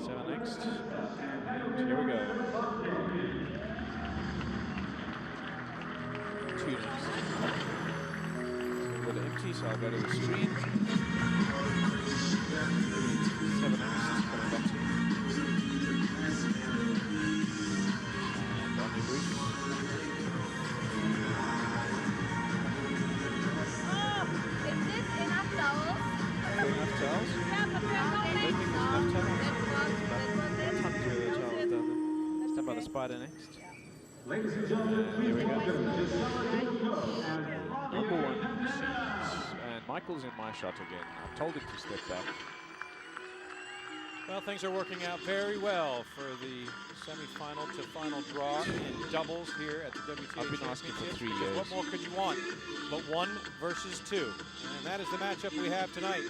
7 next. And here we go. 2 next. So we've got an empty, so I'll go to the screen. 7 next. Coming back to you. And on your brief. Is this enough towels? Enough towels? Yeah, but we are I don't think there's enough towels. That Tons of towels down there. Stand by the spider next. Ladies and gentlemen, Here we go. Number Number 1 seeds. And Michael's in my shot again. I told him to step back. Well, things are working out very well for the semi-final to final draw in doubles here at the WTA I've been asking for Championships. 3 because years. what more could you want but 1 versus 2? And that is the matchup we have tonight.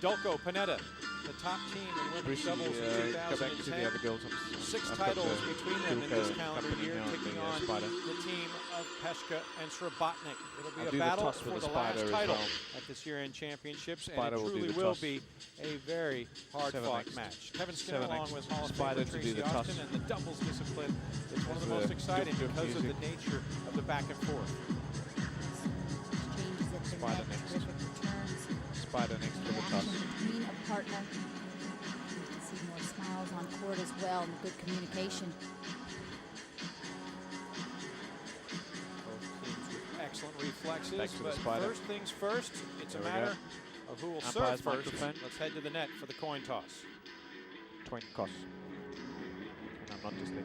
Dulko, Pennetta, the top team in women's doubles in Go back to the 2010. other girls. 6 I've got titles the between them in this Dulko calendar company year, now, taking the, on spider. the team of Peschke and Srebotnik. It'll I'll be do a the battle toss with for the the spider last as title well. at this year-end championships, Spider and it will do truly the will toss. be a very 7 hard-fought next. match. Kevin Skinner 7 along next. with Hall of Spider Famer to do Tracy the toss. Austin, and the doubles discipline is one of the There's most the exciting duke because of the music. nature of the back and forth. Exchanges at the Spider net, next. terrific returns. Spider next for the toss. Interaction between a partner. Nice to see more smiles on court as well and good communication. Both teams with excellent reflexes, Back to the but spider. first things first, it's a There we matter go. of who will serve Umpire's first. microphone. Let's head to the net for the coin toss. Twin toss. And I'm not dyslexic.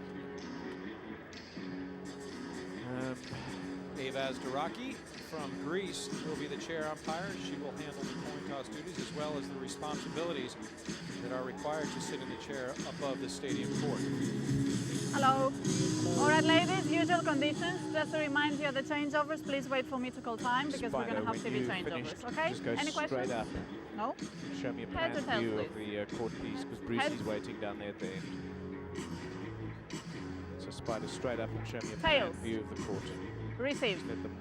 Eva Azdaraki from Greece will be the chair umpire. She will handle the coin toss duties as well as the responsibilities that are required to sit in the chair above the stadium court. Hello. All right, ladies, usual conditions. Just to remind you of the changeovers, please wait for me to call time because we're going to have when TV you changeovers, finish, okay? just go Any straight questions? up. No? Show me a Heads plan or tails, view of please? the court piece because Bruce Heads. is waiting down there at the end. So spider straight up and show me a plan Tails. view of the court. Receive. Just let them.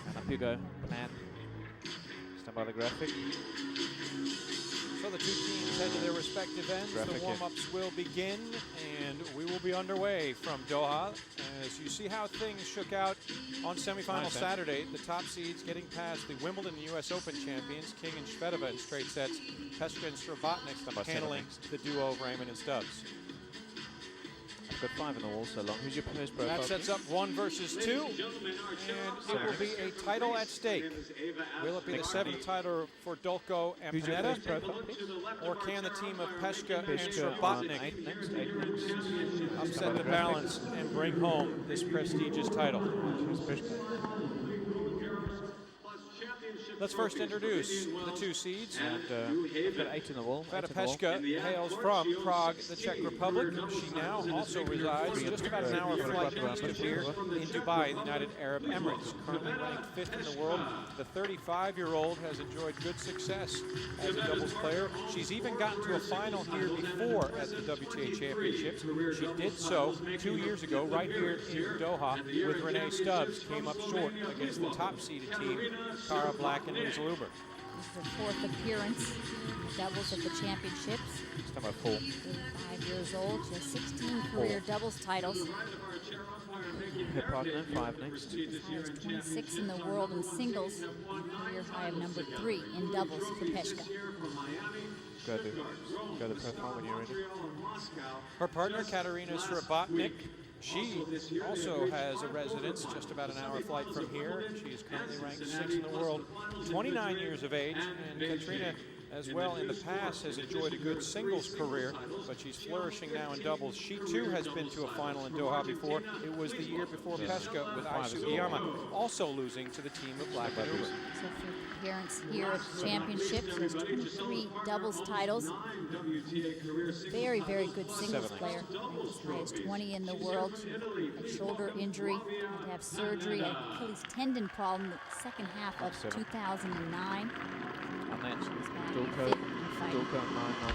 And up you go. Plan. Stand by the graphic. So the two teams head to their respective ends. Graphic The warm-ups will begin, and we will be underway from Doha. As you see how things shook out on semifinal Nice, eh? Saturday, the top seeds getting past the Wimbledon U.S. Open champions, King and Shvedova in straight sets, Peschke and Srebotnik Stand by 7 handling next. the duo of Raymond and Stubbs. I've got 5 in the wall so long. Who's your post profile? That sets up 1 versus 2, and it will be a title at stake. Will it be the 7th title for Dulko and Who's your Pennetta, post profile, please? or can the team of Peschke and Peschke on Srebotnik 8 next. 8 next. upset the balance and bring home this prestigious title? Who's Peschke? Let's first introduce the 2 seeds. And I've got 8 in the wall. Feta 8 in the wall. Peschke hails from Prague, the Czech Republic. She now also resides just about an hour flight east of here in Dubai, the United Arab Emirates. Currently ranked 5th in the world, the 35-year-old has enjoyed good success as a doubles player. She's even gotten to a final here before at the WTA Championships. She did so 2 years ago right here in Doha with Renee Stubbs. Came up short against the top-seeded team, Cara Black and Lisa Luber. This is her 4th appearance in the doubles at the championships. Stand by 4. 35 years old. She has 16 career doubles titles. Her partner, 5 next. As high as 26 in the world in singles. Career high of number 3 in doubles for Peschke. Go the profile when you're ready. Her partner, Katerina Srebotnik, she also has a residence just about an hour flight from here. She is currently ranked 6th in the world, 29 years of age, and Katerina as well in the past has enjoyed a good singles career, but she's flourishing now in doubles. She too has been to a final in Doha before. It was the year before Peschke with Ai Sugiyama also losing to the team of Black and Uber. So for appearance here at the championships, has 23 doubles titles. Very, very good singles player. Ranked as high as 20 in the world. Had shoulder injury, had to have surgery, an Achilles tendon problem the second half of 2009. On that, She's back Dulko, fit and fighting. Dulko 9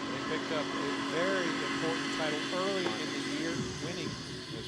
They picked up a very important title early in the year, winning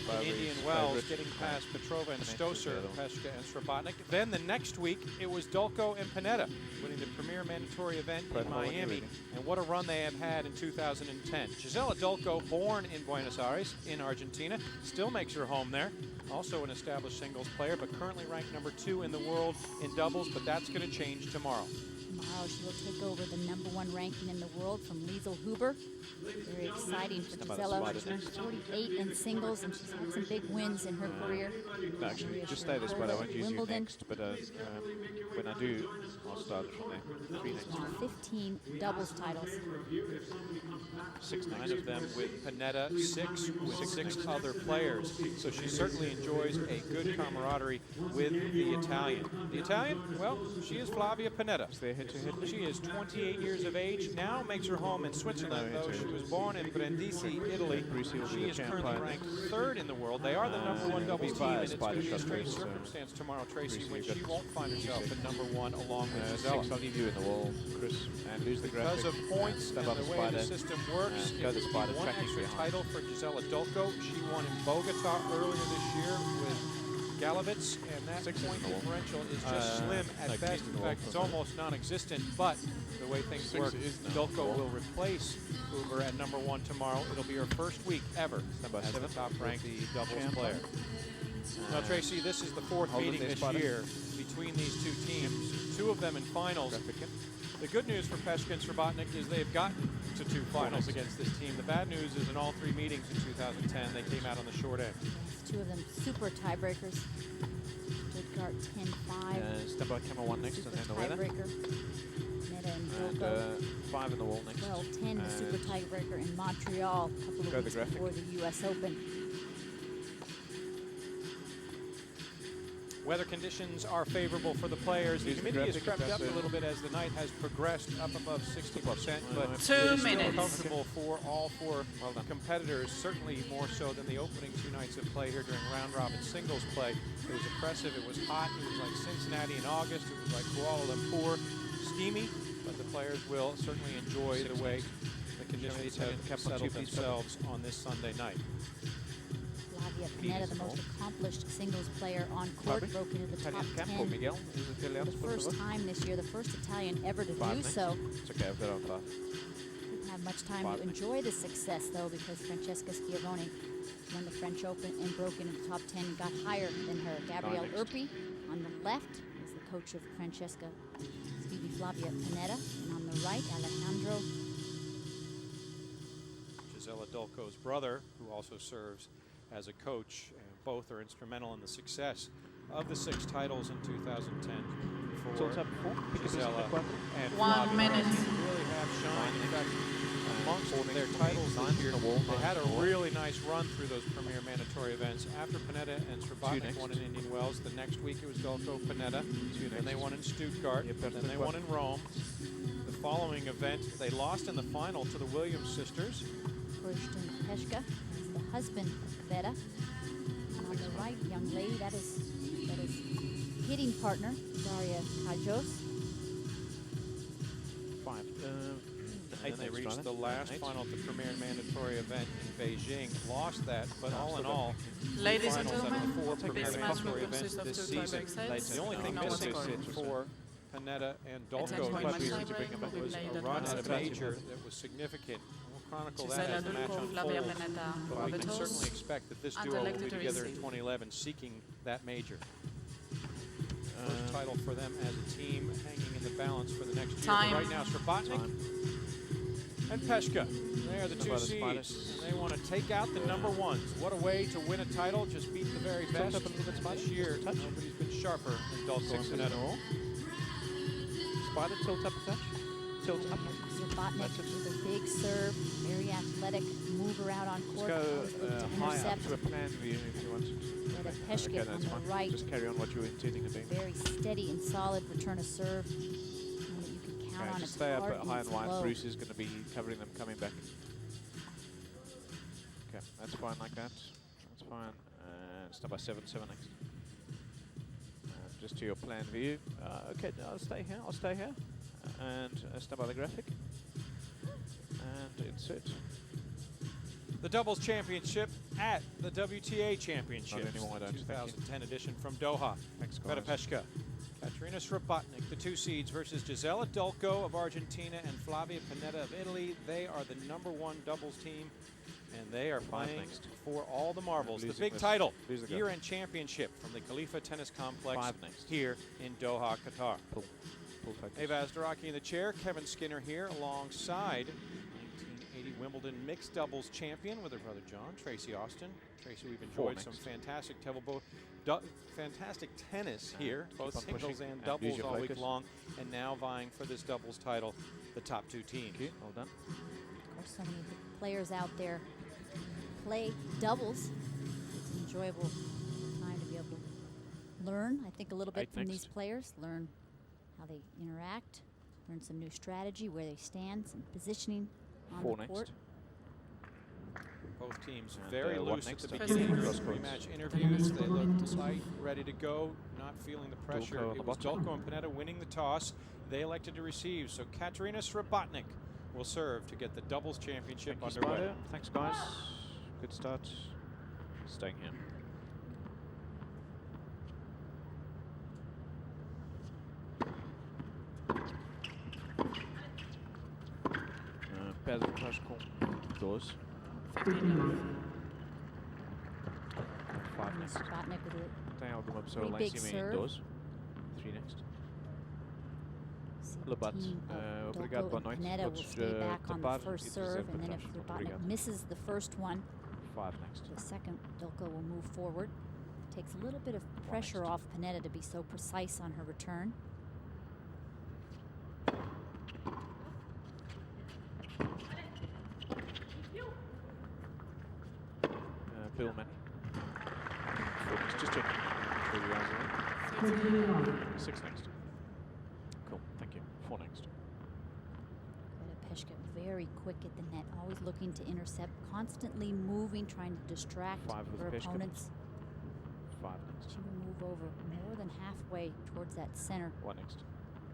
by Indian Wells, getting past Petrova and Stosur, Peschke and Srebotnik. Then the next week, it was Dulko and Pennetta, winning the premier mandatory event in Miami. And what a run they have had in 2010. Gisela Dulko, born in Buenos Aires, in Argentina, still makes her home there. Also an established singles player, but currently ranked #2 in the world in doubles, but that's going to change tomorrow. Tomorrow she will take over the #1 ranking in the world from Liesl Huber. Very exciting for Gisela. She turned 48 in singles, and she's had some big wins in her career. No, actually, just stay this, but I won't use you next. But when I do, I'll start from there. 3 next. 15 doubles titles. 9 of them with Pennetta, 6 with 6 other players. So she certainly enjoys a good camaraderie with the Italian. The Italian, well, she is Flavia Pennetta. She is 28 years of age, now makes her home in Switzerland, though she was born in Brindisi, Italy. She is currently ranked 3rd in the world. They are the #1 doubles team, and it's going to be a strange circumstance tomorrow, Tracy, when she won't find herself at #1 along with Gisela. 6, I'll leave you in the wall, Chris, and lose the graphic. Because of points and the way the system works, go the spider, one extra title for Gisela Dulko. She won in Bogota earlier this year with Galovitz, and that point differential is just slim at best. In fact, it's almost non-existent, but the way things work, Dulko will replace Uber at #1 tomorrow. It'll be her first week ever as the top-ranked doubles player. Now, Tracy, this is the 4th meeting this year between these two teams, 2 of them in finals. The good news for Peschke and Srebotnik is they've gotten to 2 finals against this team. The bad news is in all 3 meetings in 2010, they came out on the short end. 2 of them super tiebreakers. Stuttgart 10-5. Step by camera 1 next, and then the weather. Tiebreaker. Pennetta and Dulko. 5 in the wall next. 12-10, the super tiebreaker in Montreal a couple of weeks before the U.S. Open. Weather conditions are favorable for the players. The humidity has crept up a little bit as the night has progressed up above 60%, but 2 minutes. Comfortable for all 4 competitors, certainly more so than the opening 2 nights of play here during round-robin singles play. It was oppressive, it was hot, it was like Cincinnati in August, it was like Kuala Lumpur, steamy, but the players will certainly enjoy the way the conditions have settled themselves on this Sunday night. Flavia Pennetta, the most accomplished singles player on court, broke into the top 10 for the first time this year, the first Italian ever to do so. It's okay, I've got on 5. Didn't have much time to enjoy the success, though, because Francesca Schiavone won the French Open and broke into the top 10 and got higher than her. Gabrielle Erpi on the left is the coach of Francesca, Flavia Pennetta, and on the right, Alejandro. Gisela Dulko's brother, who also serves as a coach, and both are instrumental in the success of the 6 titles in 2010 for Gisela and 1 minute. They really have shined. In fact, amongst their titles this year, they had a really nice run through those premier mandatory events. After Pennetta and Srebotnik won in Indian Wells, the next week it was Dulko, Pennetta, and they won in Stuttgart, then they won in Rome. The following event, they lost in the final to the Williams sisters. Kirsten Peschke is the husband of Beta. And on the right, young lady, that is hitting partner, Daria Kajos. 5. And they reached the last final at the premier mandatory event in Beijing. Lost that, but all in all, Ladies and finals gentlemen, at the 4 premier this match will mandatory events consist of this 2 season. tiebreak sets. The only thing No one missing scored. for Pennetta and At 10 Dulko point match was tiebreak will be played a at run 1 at a set. major that was significant. We'll chronicle that Gisela as the match Dulko, Flavia unfolds. Pennetta But for we the can certainly toss. expect that this and duo will elected be to together in receive. 2011 seeking that major. First title for them as a team, hanging in the balance for the next year. Time. But right now, Srebotnik and Peschke. They are the 2 seeds, and they want to take out the #1s. What a way to win a title, just beat the very best. This year, nobody's been sharper than Dulko and Pennetta. Spider, tilt up a touch. Tilt up. Srebotnik with a big serve, very athletic, mover out on court. Let's always go look to high up intercept. to a plan view if you want. Beta Peschke Okay, on that's the fine. right. Just carry on what you were intending to do. Very steady and solid return of serve. One that you can count on. Okay, It's just stay up hard at and high it's and wide. low. Bruce is going to be covering them coming back. Okay, that's fine like that. That's fine. Start by 7 next. Just to your plan view. Okay, I'll stay here. I'll stay here. And start by the graphic. And insert. The doubles championship at the WTA Championship. Not anymore, I don't. 2010 edition from Doha. Thanks, guys. Peschke. Katerina Srebotnik, the 2 seeds, versus Gisela Dulko of Argentina and Flavia Pennetta of Italy. They are the #1 doubles team, and they are playing for all the marbles. The big title, year-end championship from the Khalifa Tennis Complex here in Doha, Qatar. Eva Azdaraki in the chair, Kevin Skinner here alongside 1980 Wimbledon mixed doubles champion with her brother John, Tracy Austin. Tracy, we've enjoyed some fantastic fantastic tennis here, both singles and doubles all week long, and now vying for this doubles title, the top 2 teams. Well done. Of course, so many players out there play doubles. It's an enjoyable time to be able to learn, I think, a little bit from these players, learn how they interact, learn some new strategy, where they stand, some positioning on the court. Both teams very loose at the beginning of the pre-match interviews. They look tight, ready to go, not feeling the pressure. It was Dulko and Pennetta winning the toss. They elected to receive, so Katerina Srebotnik will serve to get the doubles championship underway. Thanks, guys. Good start. Staying here. Pedro Peschke. Doors. 5 next. Srebotnik with Tem alguma pessoa pretty lá em big cima em serve. doors? 3 next. the Labat. team of Obrigado, Dulko boa and noite. Pennetta will Podes stay back on the tapar first e serve, trazer and then para if trás. Srebotnik Obrigado. misses the first one, 5 next. the second Dulko will move forward. Takes a little bit of pressure off Pennetta to be so precise on her return. Bill Manny. 4 next. Just check. 6 next. Cool. Thank you. 4 next. Peschke very quick at the net, always looking to intercept, constantly moving, trying to distract 5 with her Peschke. opponents. 5 next. She will move over more than halfway towards that center 1 next.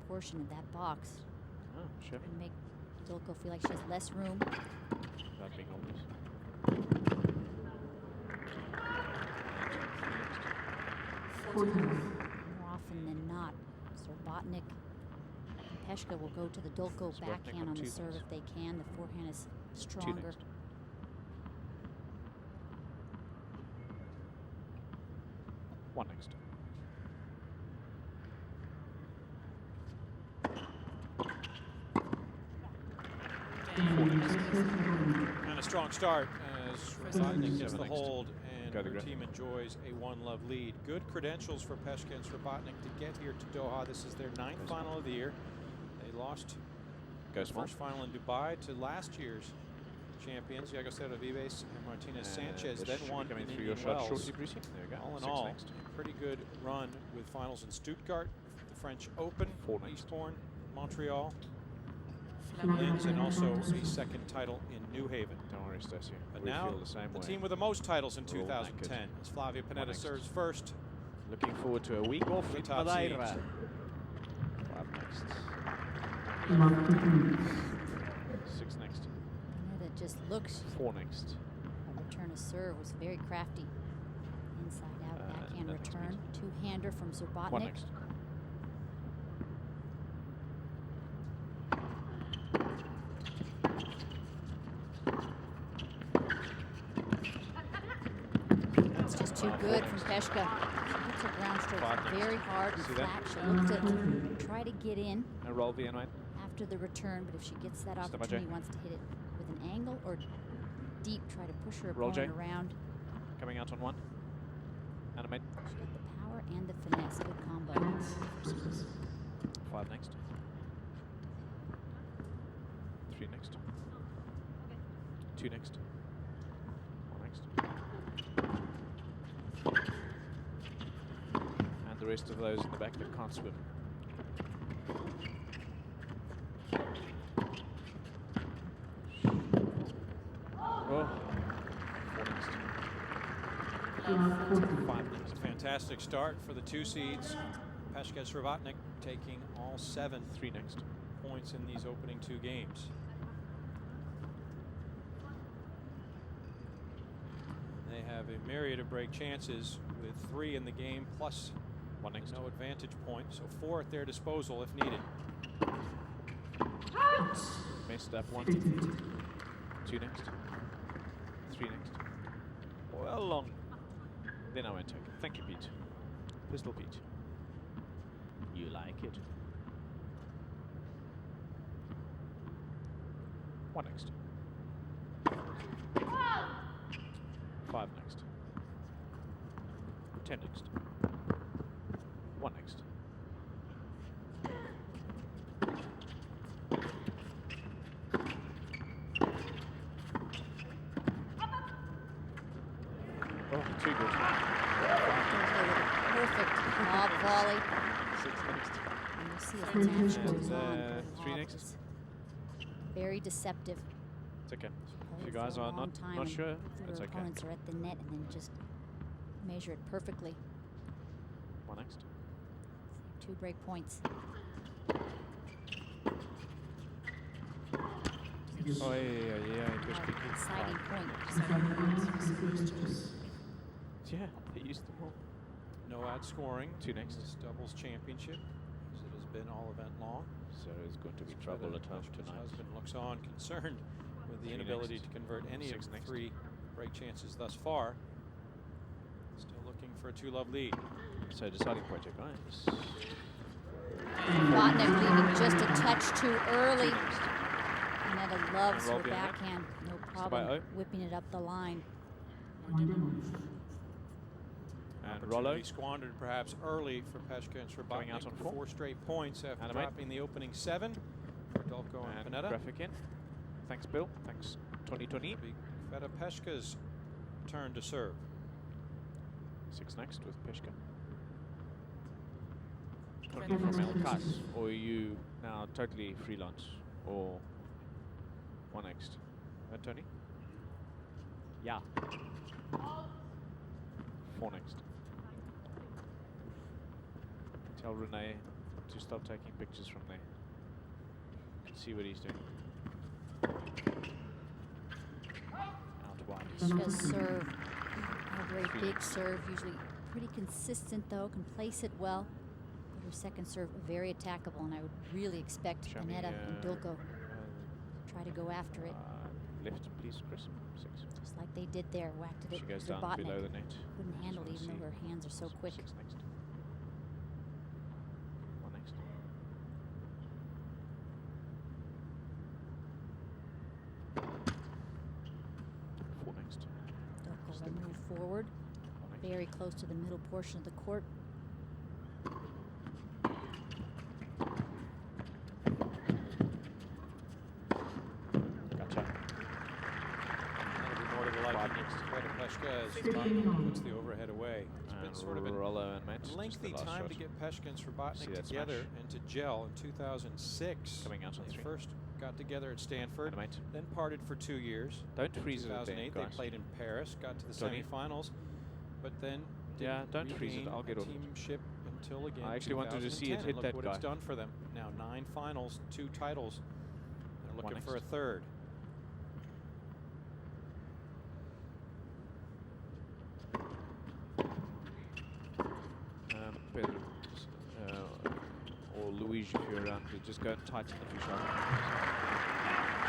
portion of that box Oh, Chevy. and make Dulko feel like she has less room. That being obvious. More often than not, Srebotnik and Peschke will go to the Dulko Srebotnik backhand on on the 2 serve next. if they can. The forehand is 2 stronger. next. 1 next. And a strong start as Srebotnik gets the next. hold, and Got it, her Greg. team enjoys a 1-love lead. Good credentials for Peschke and Srebotnik to get here to Doha. This is their 9th final of the year. They lost Go the small. first final in Dubai to last year's champions, Yago Cero Vives and Martinez Sanchez, This then should be won coming in through your Indian shot Wells. shortly, Brucey. There you go. All in 6 all, next. a pretty good run with finals in Stuttgart, the French Open, 4 next. Eastbourne, Montreal, Linz, and also a second title in New Haven. Don't worry, Stacey. But We now, feel the same way. team with the most titles in We're all 2010, knackered. as Flavia Pennetta next. serves first. Looking forward to a week off The in top Madeira. seeds. 5 next. 6 next. Pennetta just looks 4 next. a return of serve was very crafty. Inside out backhand that next return. Two-hander from 1 Srebotnik. next. It's just too good from Peschke. She puts her ground stroke 5 next. very hard and See that? flat. She looked to try to get in No roll VN1. after the return, but if she gets that Step by opportunity, Jay. wants to hit it with an angle or deep, try to push her Roll, opponent Jay. around. Coming out on 1. Animate. She's got the power and the finesse. Good combo. 5 next. 3 next. 2 next. 1 next. And the rest of those in the back that can't swim. Oh. 4 next. 5 next. A fantastic start for the 2 seeds. Peschke Srebotnik taking all 7 3 next. points in these opening 2 games. have a myriad of break chances with 3 in the game plus One next. no advantage point, so 4 at their disposal if needed. Messed up 1. 2 next. 3 next. Well long. Then I won't take it. Thank you, Pete. Pistol Pete. You like it? 1 next. 5 next. 10 next. 1 next. Oh, too good. Perfect lob volley. 6 next. And you see as the match goes on. And, the 3 lob next. is very deceptive. It's okay. If you Plays guys for a are long not time and sure, their it's okay. opponents are at the net and then just measure it perfectly. 1 next. 2 break points. Oh, yeah. Peschke. Exciting point. Yeah, they used them all. No outscoring. 2 next. This doubles championship, as it has been all event long. So it's going to be trouble at home Peschke's tonight. husband looks on, concerned with the 3 inability next. to convert any of 6 the next. 3 break chances thus far. Still looking for a 2-love lead. So deciding point, guys. Srebotnik leaving just a touch too 2 early. next. Pennetta loves And roll her behind. backhand. No by problem O. whipping it up the line. And Opportunity Rollo. squandered perhaps early for Peschke and Going Srebotnik. out on 4 4. straight points after Animate. dropping the opening 7 for Dulko and And Pennetta. graphic in. Thanks, Bill. Thanks, 2020. It'll be Feta Peschke's turn to serve. 6 next with Peschke. 20 from Elkas. Or are you now totally freelance? Or 1 next? Tony? Yeah. 4 next. Tell Renee to stop taking pictures from there. See what he's doing. Out wide. Peschke's serve, a very 3 big next. serve, usually pretty consistent though, can place it well. But her second serve, very attackable, and I would really expect Show me, Pennetta and Dulko try to go after it, left, please, Chris. 6. just like they did there, whacked it She at goes down below Srebotnik. the net. Couldn't handle it Just even wanna though her hands are so quick. 6 next. 1 next. Four next. Dulko will move forward, 1 next. very close to the middle portion of the court. Gotcha. That'll be more to the liking of Feta Peschke as Srebotnik puts the overhead away. It's been sort of a Rollo and Matt. lengthy time to get Peschke and See Srebotnik that together smash? and to gel in 2006. Coming out on They 3. first got together at Stanford, Animate. then parted for 2 years. Don't freeze it at the 2008 end, they guys. played in Paris, got to the Tony? semifinals, but then Yeah, didn't don't freeze it, regain I'll get a off it. teamship until again I actually wanted to see it 2010, hit and that look guy. what it's done for them. Now 9 finals, 2 titles. They're looking for a next. 3rd. Pedro, or Luigi if you're around, just go and tighten the fish up.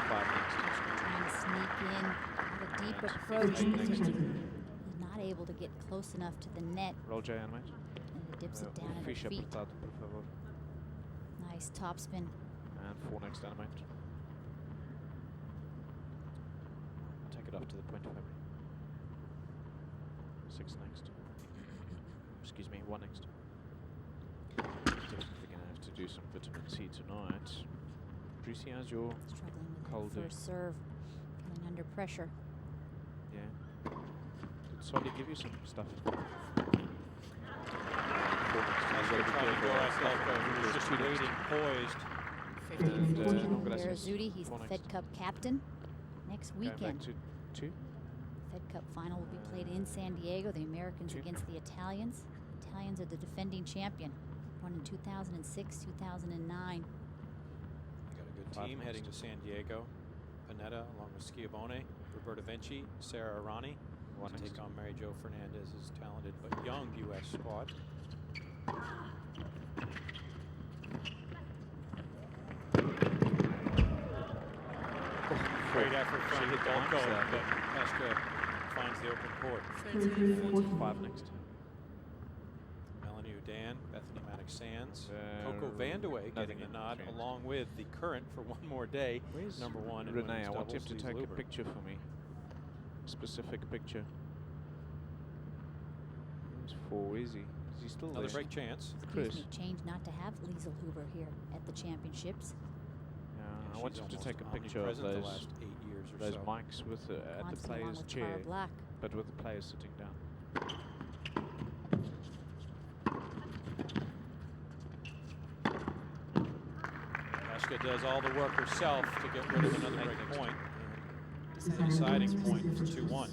5 next. Trying to sneak in with a deep And approach, 8 but next. he's not able to get close enough to the net, Roll J animate. and it dips it down at her Fish feet. apertado, por favor. Nice topspin. And 4 next animate. Take it off to the point of memory. 6 next. Excuse me, 1 next. Definitely going to have to do some vitamin C tonight. Brucey, how's your Struggling with cold? the first serve, feeling under pressure. Yeah. Did Solly give you some stuff? Peschke trying to go at Dulko, who was just waiting, poised. And Berazzuti, he's the Fed Cup captain. Next Going back weekend, to 2. Fed Cup final will be played in San Diego. The Americans 2. against the Italians. Italians are the defending champion. Won in 2006, 2009. Got a good 5 team next. heading to San Diego. Pennetta along with Schiavone, Roberta Vinci, Sarah Arani. One to next. take on Mary Jo Fernandez's talented but young U.S. squad. Great effort from Dulko, but Peschke finds the open court. 5 next. Melanie Udan, Bethany Maddox-Sands, Uh, Coco Vandeweghe getting the nothing nod, changed. along with the current for one more day. Where's number one in Renee? women's I want him doubles, to Lise take a Luber. picture for me. Specific picture. Where's 4? Is he? Is he still Another there? break chance. Excuse Chris. me, change not to have Liesl Huber here at the championships. Yeah, I She's want him to almost take a picture of omnipresent those the last 8 years or those so. mics with at the Constantly along player's with chair, Cara Black. but with the players sitting down. Peschke does all the work herself to get rid of another break point. And the deciding point for 2-1. Cara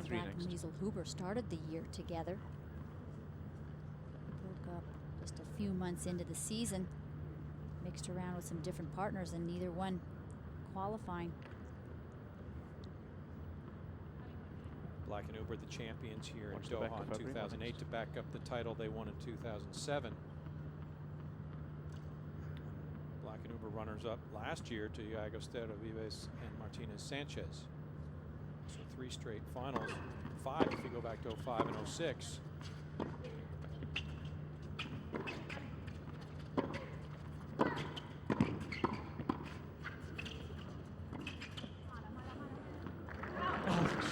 3 Black and next. Liesl Huber started the year together. Broke up just a few months into the season. Mixed around with some different partners and neither one qualifying. Black and Uber, the champions here Watch in the back Doha of in Fabry. 2008 to back up the title they won in 2007. Black and Uber runners-up last year to Llagostera Vives and Martinez Sanchez. So 3 straight finals, 5 if you go back to 05 and 06.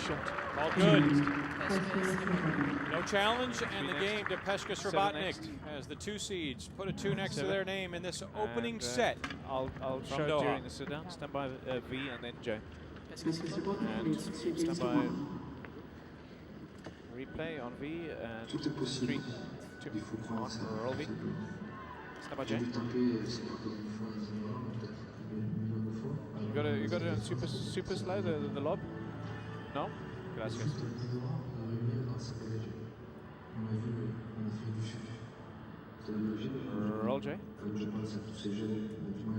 Shot. All good. No challenge, and the game to Peschke Srebotnik next. as the 2 seeds put a 2 next to their name in this opening And, set. I'll from show Doha. during the sit down. Stand by V and then J. And stand by replay on V and 3, 2, 1. Roll V. Stand by J. You got it on super slow the lob. No. Gracias. Roll J.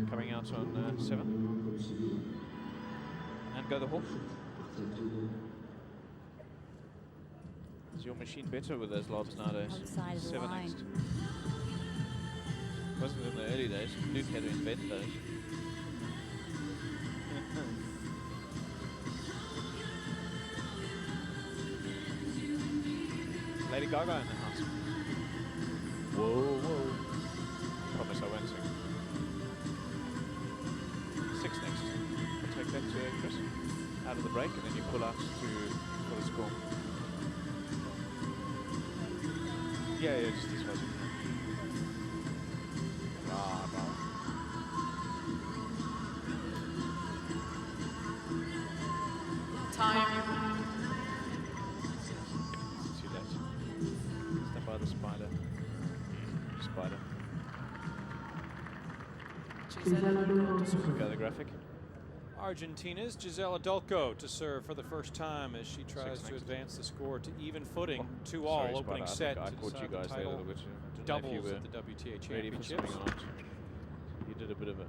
Coming out on 7. And go the hole. Is your machine better with those lobs nowadays? Outside of the 7 line. next. Wasn't in the early days. Luke had to invent those. Lady Gaga in the house. Whoa, whoa. Promise I won't sing. 6 next. I'll take that to Chris. Out of the break, and then you pull out for the score. Yeah, just this was it. Time. See that. Stand by the spider. Go the graphic. Argentina's Gisela Dulko to serve for the first time as she tries to next. advance the score to even footing. Oh, 2-all sorry, opening Spider. set I to caught you decide the guys there a title little bit. I didn't know if doubles you were at the WTA ready for Championships. something or not. You did a bit of a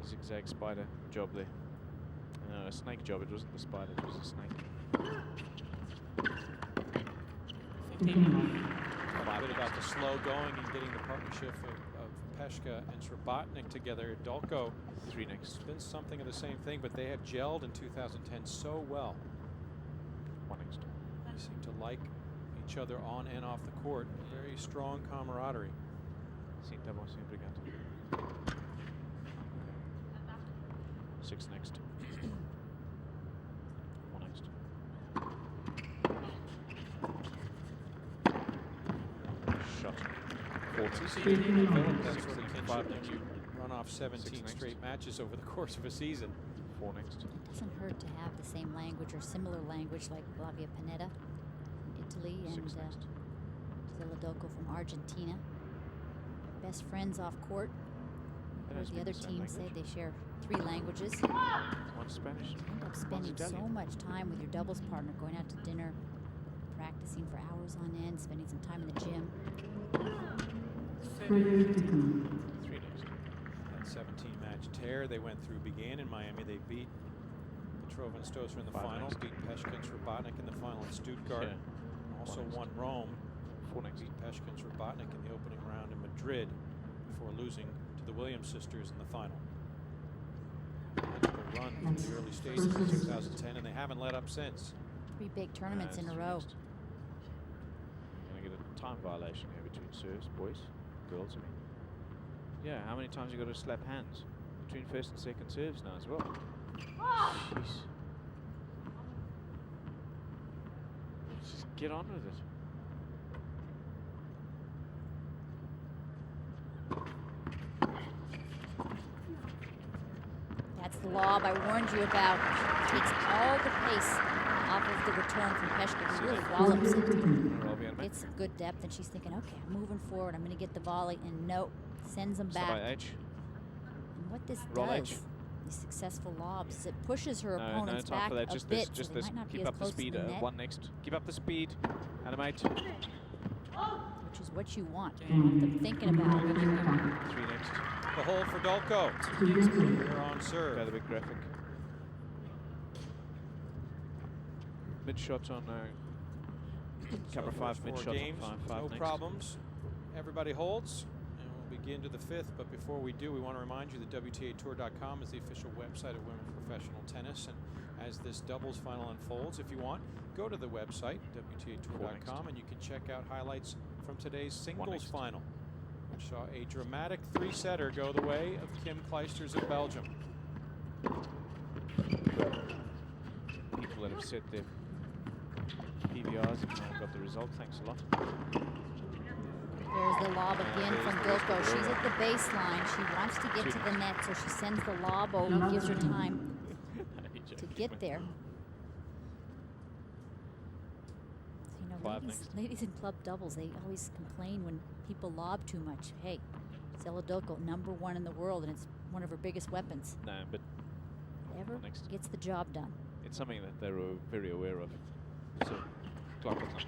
zigzag spider job there. No, a snake job. It wasn't the spider, it was a snake. A bit about the slow going and getting the partnership of Peschke and Srebotnik together. Dulko 3 next. has been something of the same thing, but they have gelled in 2010 so well. 1 next. They seem to like each other on and off the court. Very strong camaraderie. Sinta sempre obrigado. 6 next. 1 next. Shot. 40. It's easy to develop that sort of 5 kinship when next. you run off 17 next. straight matches over the course of a season. 4 next. It doesn't hurt to have the same language or similar language like Flavia Pennetta from Italy and 6 next. Gisela Dulko from Argentina. Best friends off court. That Heard has the been other the same team say language. they share 3 languages. 1 Spanish. End up spending so Italian. much time with your doubles partner, going out to dinner, practicing for hours on end, spending some time in the gym. 3 next. That 17-match tear they went through began in Miami. They beat the Petrova and Stosur in the 5 final. next. Beat Peschke and Srebotnik in the final in Stuttgart. Yeah. Also 4 next. won Rome. 4 next. Beat Peschke and Srebotnik in the opening round in Madrid before losing to the Williams sisters in the final. Magical run from the early stages of 2010, and they haven't let up since. 3 big tournaments in a row. Going to get a time violation here between serves, boys, girls, I mean. Yeah, how many times you got to slap hands between first and second serves now as well? Jeez. Just get on with it. That's the lob I warned you about. Takes all the pace off of the return from Peschke, who really wallops it. It's good depth, and she's thinking, okay, I'm moving forward, I'm going to get the volley, and no, sends them back. H. And what this Roll does, H. these successful lobs, is it pushes her No opponents time back for that. a Just bit, this. so Just they this. might not be Keep as up the close to speed. the net, 1 next. Keep up the speed. Animate. which is what you want. You want them thinking about it. 3 next. The hole for Dulko. Here on serve. Go the big graphic. Mid shots on camera 5. Mid Four shots games, on 5. no Next. problems. Everybody holds, and we'll begin to the 5th. But before we do, we want to remind you that WTAtour.com is the official website of women's professional tennis. And as this doubles final unfolds, if you want, go to the website, WTAtour.com, and you can check out highlights from today's singles final, which saw a dramatic 3-setter go the way of Kim Clijsters of Belgium. People that have set their PVRs have now got the result. Thanks a lot. There's the lob again from Dulko. She's at the baseline. She wants to get to the net, so she sends the lob over, gives her time to get there. So, you know, 5 ladies in club doubles, they always complain when people lob too much. Hey, Zela Dulko, #1 in the world, and it's one of her biggest weapons. No, but Ever next. gets the job done. It's something that they're very aware of. So, clock is up.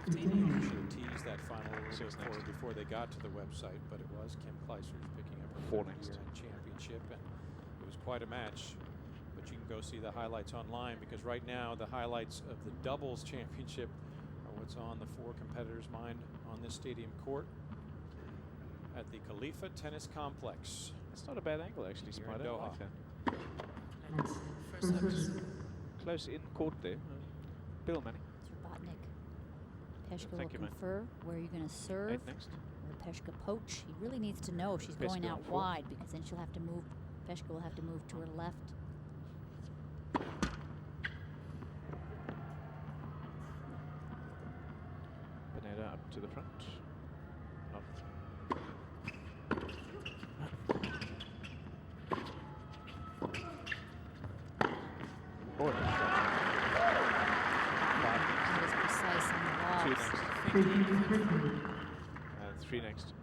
15 should have teased that final a little So bit it's next. before they got to the website, but it was Kim Clijsters picking up her 4 third next. year-end championship, and it was quite a match. But you can go see the highlights online, because right now the highlights of the doubles championship are what's on the 4 competitors' mind on this stadium court at the Khalifa Tennis Complex. It's not a bad angle actually, Here in Spider. I Doha. like that. Close in court there. Bill Manning. Srebotnik. Peschke will Thank you, man. confer. Where are you going to serve? 8 next. Or Peschke poach? He really needs to know if she's Peschke going on out 4. wide, because then she'll have to move. Peschke will have to move to her left. Pennetta up to the front. Up. Boy, 5 He was precise on the next. 2 lobs. next. 3 next.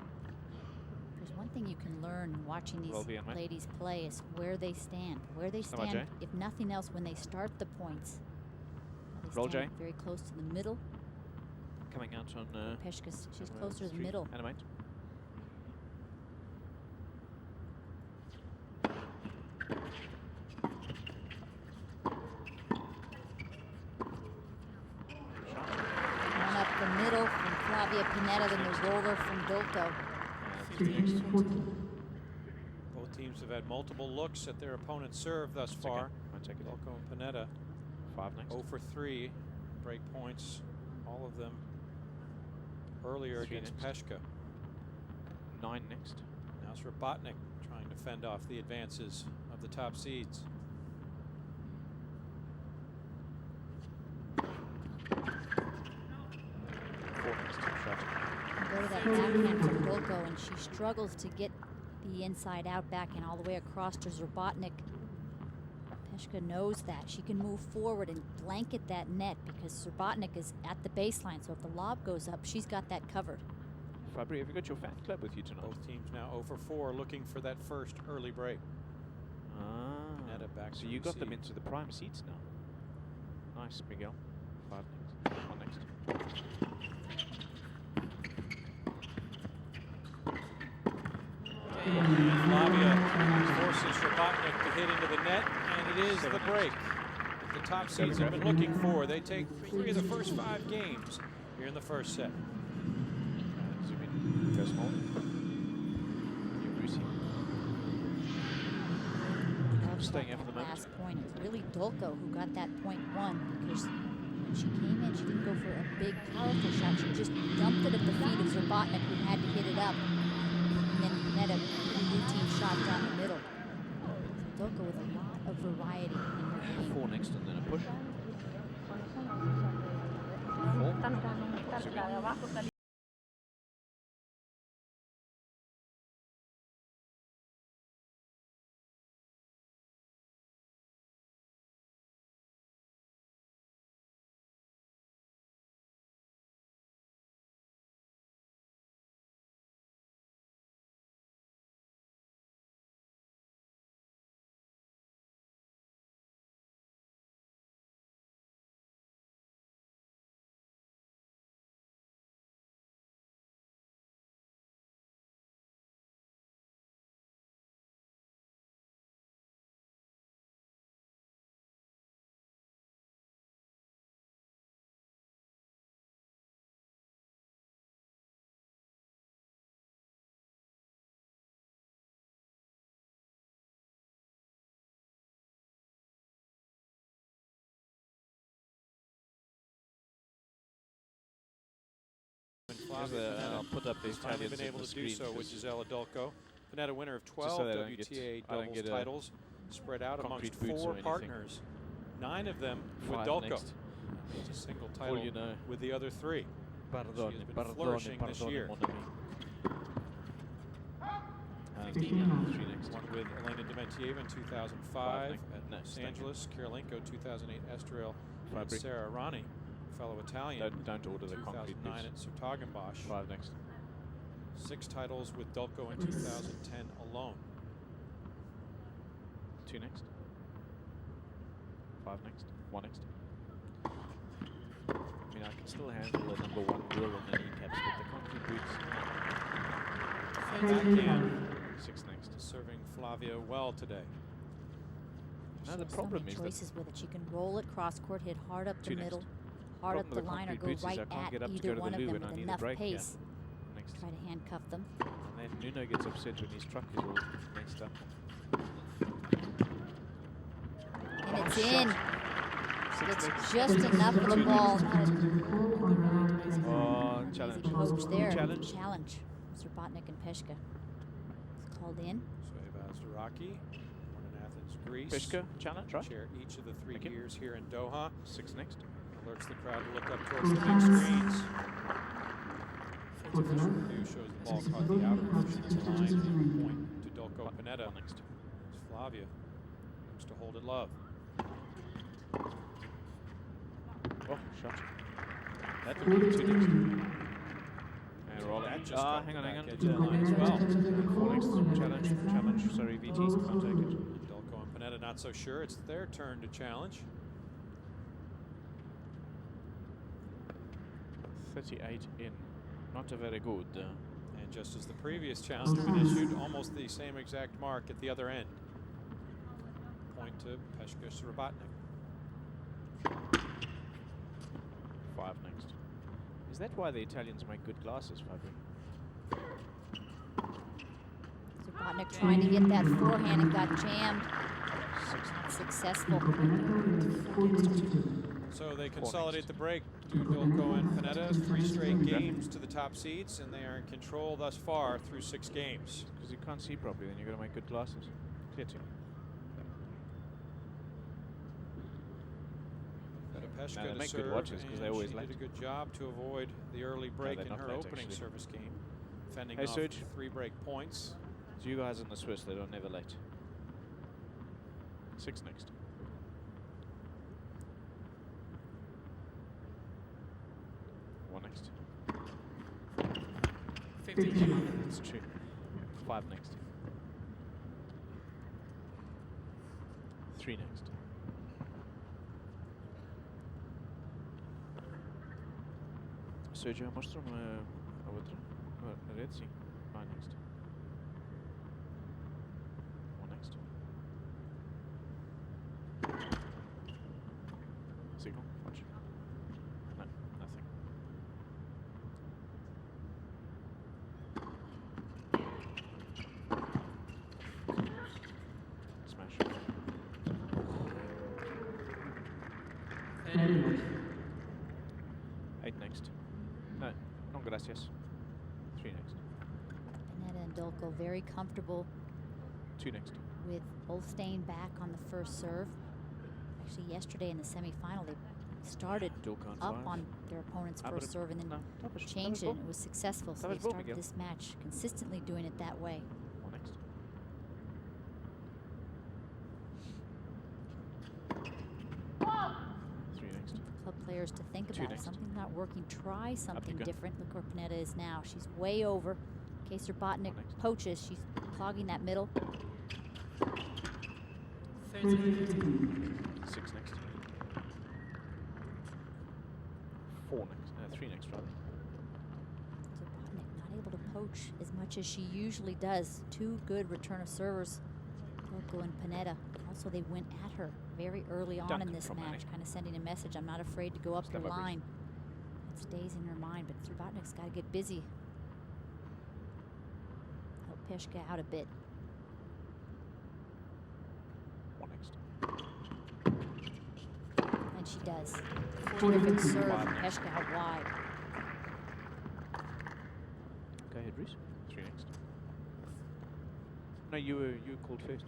There's one thing you can learn watching Roll these the end, mate. ladies play is where they stand. Where they Stand by, stand, Jay. if nothing else, when they start the points. They Roll, stand Jay. very close to the middle. Coming out on Peschke's, she's camera closer to the 3. middle. Animate. One up the middle from Flavia Pennetta, then the roller from Dulko. 3 next. Both teams have had multiple looks at their opponent's serve thus It's far. okay. I'll take it. Dulko and Pennetta 5 next. 0 for 3 break points, all of them earlier 3 against next. Peschke. 9 next. Now Srebotnik trying to fend off the advances of the top seeds. Shot. Go to that backhand from Dulko, and she struggles to get the inside out backhand all the way across to Srebotnik. Peschke knows that. She can move forward and blanket that net, because Srebotnik is at the baseline, so if the lob goes up, she's got that covered. Fabri, have you got your fan club with you tonight? Both teams now 0 for 4 looking for that first early break. Pennetta back So to you got them receive. into the prime seats now. Nice, Miguel. 5 next. 1 next. Flavia forces Srebotnik Srebotnik to hit into the net, and it is the break that the top seeds have been looking for. They take 3 of the first 5 games here in the first set. Zoom in, go small. You're Brucey. Staying after the moment. Last point, it was really Dulko who got that point won, because when she came in, she didn't go for a big, powerful shot. She just dumped it at the feet of Srebotnik, who had to hit it up. And then Pennetta, pretty routine shot down the middle. So Dulko with a lot of variety in her game. 4 next and then a push. 4. I'll put up the Italians been able on the to do screen, so with Gisela Dulko. Pennetta, winner of 12 so WTA doubles titles, spread out amongst 4 partners. 9 of them with Dulko. Next. It's a single title with the other 3. Pardon, she has been flourishing this year. 3 next. One with Elena Dementieva in 2005 at Los Angeles, Karolinko 2008 Estoril, and Sarah Rani, fellow Italian. Don't order the concrete 2009 at Sertogenbosch. 5 next. 6 titles with Dulko in 2010 alone. 2 next. 5 next. 1 next. I mean, I can still handle the number 1 wheel on the kneecaps, but the concrete boots. Backhand. 6 next. Serving Flavia well today. Now the She has problem so many is choices with it. She can roll it cross court, hit hard up the 2 next. middle, hard up the Problem line, or with go concrete boots right is I can't at get up to either go to one the of loo them and I with need a enough break. pace. Next. Try to handcuff them. And then Nuno gets upset when his truck is all messed up. And it's in. It's just enough of the ball. Oh, challenge. Easy coach there. Challenge. Challenge. Srebotnik and Peschke. It's called in. Sveva Zdaraki, born in Athens, Greece. Peschke, challenge, right? Chair each of the 3 Thank you. years here in Doha. 6 next. Alerts the crowd to look up towards the big screens. First official review shows the ball caught the outer portion of the line. Point to Dulko Pennetta. Next. As Flavia looks to hold it love. Oh, shot. That would be 2 next. And roll That it. just got hang the on, hang on. back edge of the line as well. 4 next. Challenge. Sorry, VT. Can't take it. Dulko and Pennetta not so sure. It's their turn to challenge. 38 in. Not a very good. And just as the previous challenge had been issued, almost the same exact mark at the other end. Point to Peschke Srebotnik. 5 next. Is that why the Italians make good glasses, Fabio? Srebotnik trying to get that forehand and got jammed. 6 Not successful. So they consolidate the break to Dulko and Pennetta. 3 straight games to the top seeds, and they are in control thus far through 6 games. Because you can't see properly, then you've got to make good glasses. Clear 2. Peschke No, they to make good serve, watches because they're always she late. did a good job to avoid the early break they're in not her late, opening actually. service game, fending Hey, off Serge. 3 break points. So you guys in the Swiss, they don't never late. 6 next. One next. 15. That's true. 5 next. 3 next. Sergio, mostra-me a outra. A red, sim. 9 next. 1 next. signal. Watch. No, nothing. Smash. Eight next. No, no gracias. 3 next. Pennetta and Dulko very comfortable 2 next. with both staying back on the first serve. Actually, yesterday in the semifinal, they started Dulko on up 5. on their opponent's first serve and then changed it, and it was successful. So That they was ball, started Miguel. this match consistently doing it that way. 1 next. Three next. Club players to think 2 about. If next. something's not working, try something go. different. Look where Pennetta is now. She's way over. In case Srebotnik next. poaches, she's clogging that middle. 6 next. 4 next. 3 next, rather. Srebotnik not able to poach as much as she usually does. Two good return of servers, Dulko and Pennetta. Also, they went at her very early on in Dunk this from match, Annie. kind of sending a message. I'm not afraid to go up Step the up, Reese. line. It stays in her mind, but Srebotnik's got to get busy. Help Peschke out a bit. 1 next. And she does. Terrific serve. Wide. Peschke out wide. Go ahead, Reese. 3 next. No, you called first.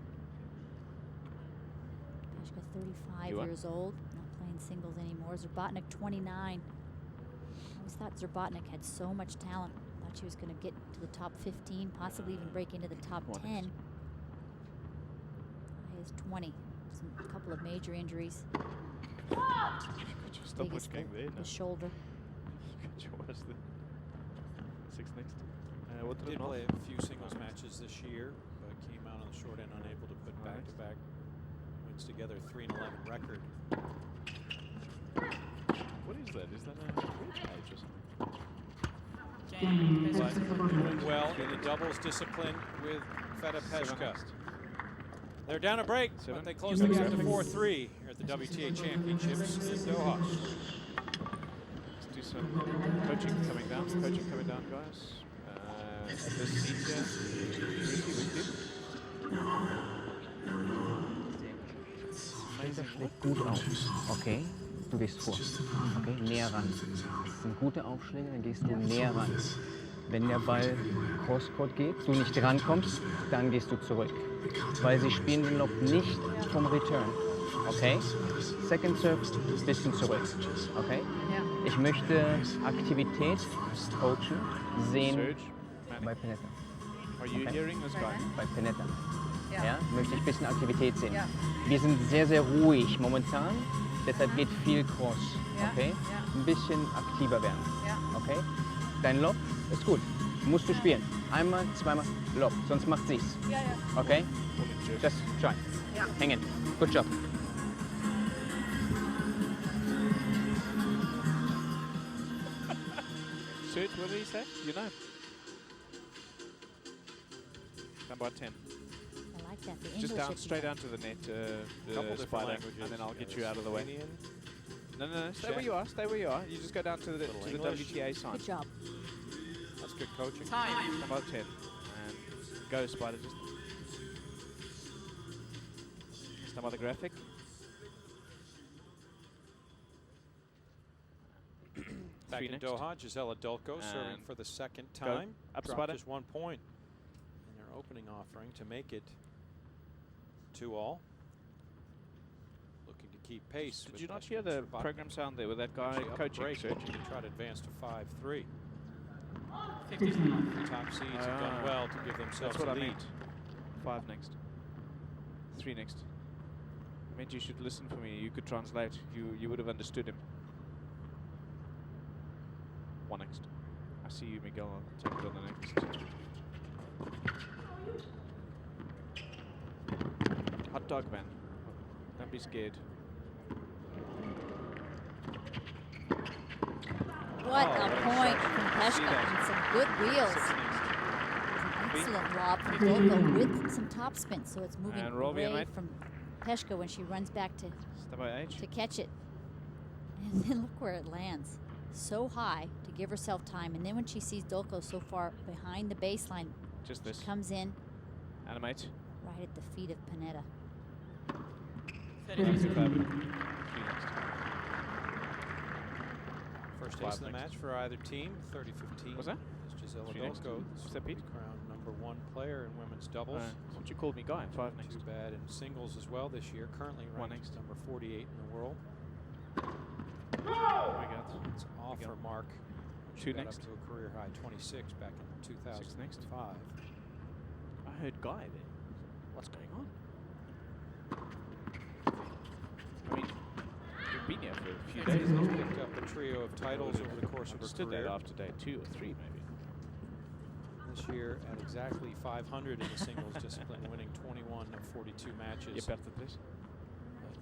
Peschke, 35 You are? years old, not playing singles anymore. Srebotnik, 29. I always thought Srebotnik had so much talent. Thought she was going to get to the top 15, possibly even break into the top 1 10. next. High is 20. A couple of major injuries. Stop Biggest what's going there. the shoulder. Could you watch the 6 next? What Did play a few singles matches this year, but came out on the short end unable to put Right. back-to-back wins together, 3-11 record. What is that? Is that a web page or something? Doing well in the doubles discipline with Feta 7 Peschke. next. They're down a break, but 7. they close the gap to 4-3 here at the WTA Championships in Doha. Let's do some coaching coming down. Coaching coming down, guys. This seat here. Ricky with you. Das schlägt gut auf. Okay, du gehst vor. Okay, näher ran. Das sind gute Aufschläge, dann gehst du näher ran. Wenn der Ball Crosscourt geht, du nicht rankommst, dann gehst du zurück. Weil sie spielen den Lob nicht vom Return. Okay? Second Serve, bisschen zurück. Okay? Ich möchte Aktivität, Coachen, sehen Surge. bei Pennetta. Are you Okay. hearing this guy? Bei Pennetta. Ja. Ja, möchte ich ein bisschen Aktivität sehen. Ja. Wir sind sehr, sehr ruhig momentan, deshalb geht viel Cross. Ja, Okay? ja. Ein bisschen aktiver werden. Ja. Okay? Dein Lob ist gut. Musst du spielen. Einmal, zweimal Lob, sonst macht sie's. Ja, ja. Okay? Pulling jerk. Just try. Ja. Hang in. Good job. Surge, what did he say? You know. Down by 10. I like that. The Just English down, at the straight end. down to the net, Couple the different spider, languages. and then I'll get Yeah, you out of the way. Slovenian, No, stay Czech. where you are, stay where you are. You just go down to the Little to English. the WTA sign. Good job. That's good coaching. Down by 10. And go, spider, just. Stand by the graphic. Back 3 in next. Doha, Gisela Dulko serving And for the second go. time. Up, Dropped spider. just 1 point in their opening offering to make it 2-all. Looking to keep pace. Did with you not Peschke hear and the Srebotnik. program sound there with that guy Actually up a coaching break, Surge? looking to try to advance to 5-3. The top seeds have done well to give themselves That's what a I lead. meant. 5 next. 3 next. I meant you should listen for me. You could translate. You would have understood him. 1 next. I see you, Miguel. I'll take it on the next. Hot dog man. Don't be scared. What Oh, a what a point shot. from See Peschke that? and some good wheels. 6 next. An excellent lob from Dulko with some topspin, so it's moving And roll via away mate. from Peschke when she runs back to Stay by H. catch it. And then look where it lands. So high to give herself time. And then when she sees Dulko so far behind the baseline, Just this. she comes in Animate. right at the feet of Pennetta. Three next. First Five ace of the next. match for either team, 30-15. What's that? Is Gisela Three next. Dulko, What's that, Pete? crowned #1 player in women's doubles. What you called me, guy? Five next. Too bad in singles as well this year. Currently One ranked next. number 48 in the world. We got It's off Again. her mark. She Two got next. up to a career high 26 back in 2005. I heard guy there. What's going on? I mean, we've been here for a few days. She's picked up a trio of titles over the course of her Understood career. that after day 2 or 3, maybe. This year at exactly 500 in the singles discipline, winning 21 of 42 matches. You better this.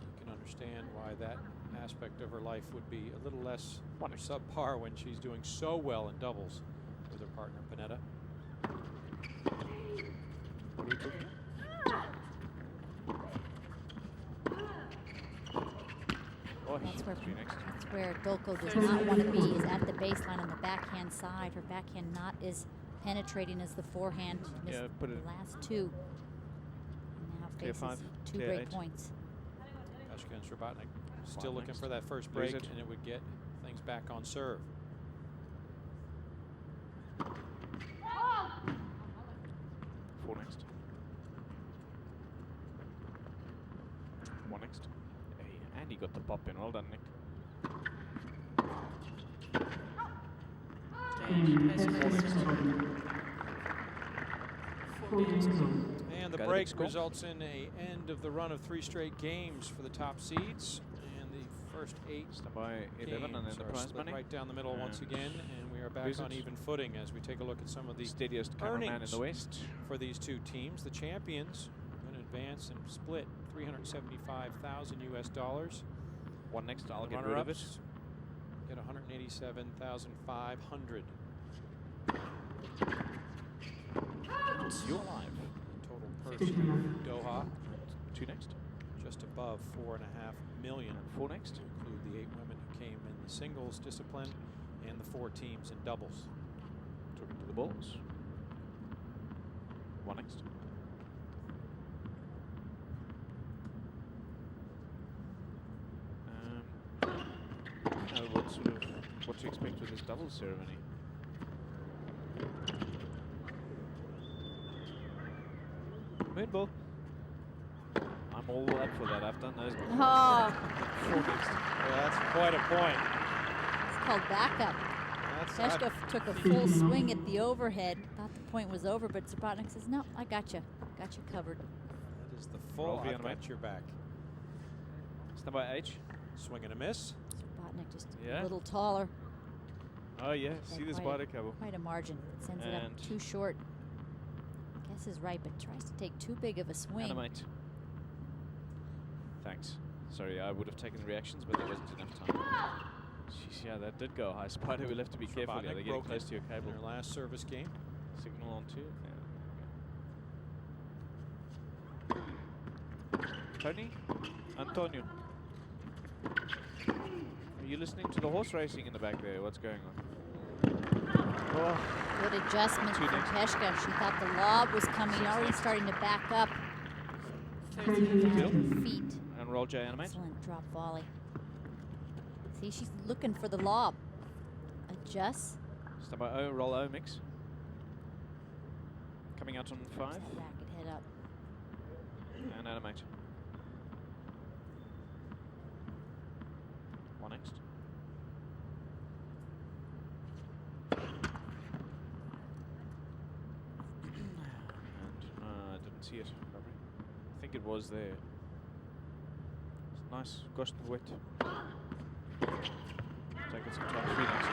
You can understand why that aspect of her life would be a little less One. subpar when she's doing so well in doubles with her partner Pennetta. What are you talking about? Oh, That's where Dulko does not want to be, is at the baseline on the backhand side. Her backhand not as penetrating as the forehand. She missed Yeah, put the it- last two. And now Clear faces 5, 2 clear break 8. points. Peschke and Srebotnik still Five looking next. for that first Lose break, it. and it would get things back on serve. Four next. One next. Hey, and he got the pop in. Well done, Nick. And the Got a break big score. results in a end of the run of 3 straight games for the top seeds. And the first 8 Stand by 11 and then games the are prize split money. right down the middle once And again. And we are back lose on it. even footing as we take a look at some of the Steadiest cameraman in earnings the West. for these two teams. The champions are going to advance and split $375,000 US. One next. I'll The get rid of it. runner-ups get $187,500. You're live. Total purse in Doha, Two next. just above $4.5 million. Four next. To include the 8 women who came in the singles discipline and the 4 teams in doubles. Talking to the balls. One next. What to expect with this doubles ceremony? Moonball. I'm all up for that. I've done those before. Oh, Four next. Well, that's quite a point. it's called backup. Peschke took a full swing at the overhead. Thought the point was over, but Srebotnik says, no, I got you. Got you covered. That is the full Roll I've on got your back. Stand by H. Swing and a miss. Srebotnik just Yeah. a little taller. Oh yeah, Yeah, see this quite a- body cover. Quite a margin. Sends it up And- too short. Guess is right, but tries to take too big of a swing. Animate. Thanks. Sorry, I would have taken reactions, but there wasn't enough time. Jeez, yeah, that did go high. Spider, we'll have to be careful here. They're getting broke close to your in cable. their last service game. Signal on two. Yeah. Tony? Antonio? Are you listening to the horse racing in the back there? What's going on? Oh, Good adjustment Two from next. Peschke. She thought the lob was coming, already starting to back up. Phil? Feet. And roll J animate. Excellent drop volley. See, she's looking for the lob. Adjusts. Stand by O, roll O mix. Coming out on 5. Racket head up. And animate. One next. And I didn't see it. Probably. I think it was there. It's nice, gosh, wet. Taking some time. 3 next.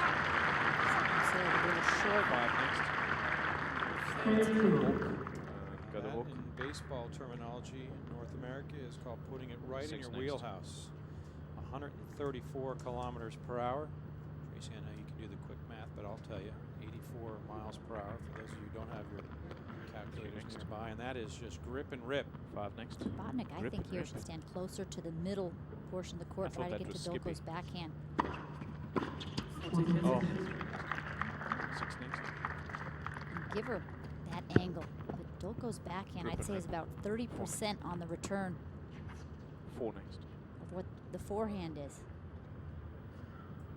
So a little short. 5 next. Got the That hook. in baseball terminology in North America is called putting it right in 6 your next. wheelhouse. 134 kilometers per hour. Tracy, I know you can do the quick math, but I'll tell you, 84 miles per hour. For those of you who don't have your calculators nearby, and that is just grip and rip. 5 next. Srebotnik, I Grip think and here rip. should stand closer to the middle portion of the court, I try thought to that get to was Dulko's skippy. backhand. Oh. 6 next. And give her that angle. But Dulko's backhand, Grip I'd and say, is rip. about 30% on the return 4 next. of what the forehand is.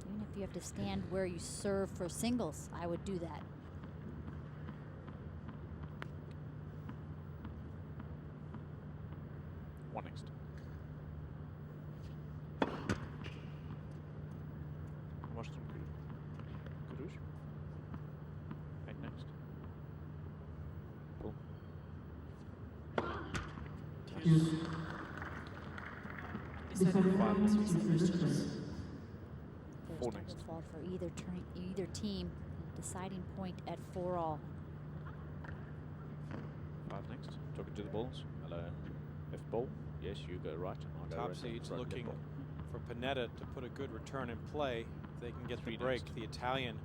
Even if you have to stand where you serve for singles, I would do that. One next. Washington Kurush. 8 next. Pull. There's 4 double next. fault for either team. Deciding point at 4-all. 5 next. Talking to the balls. Hello. Left ball. Yes, you go right. I'll go Top right, seeds right, looking left ball. for Pennetta to put a good return in play. If they can get the 3 break, next. the Italian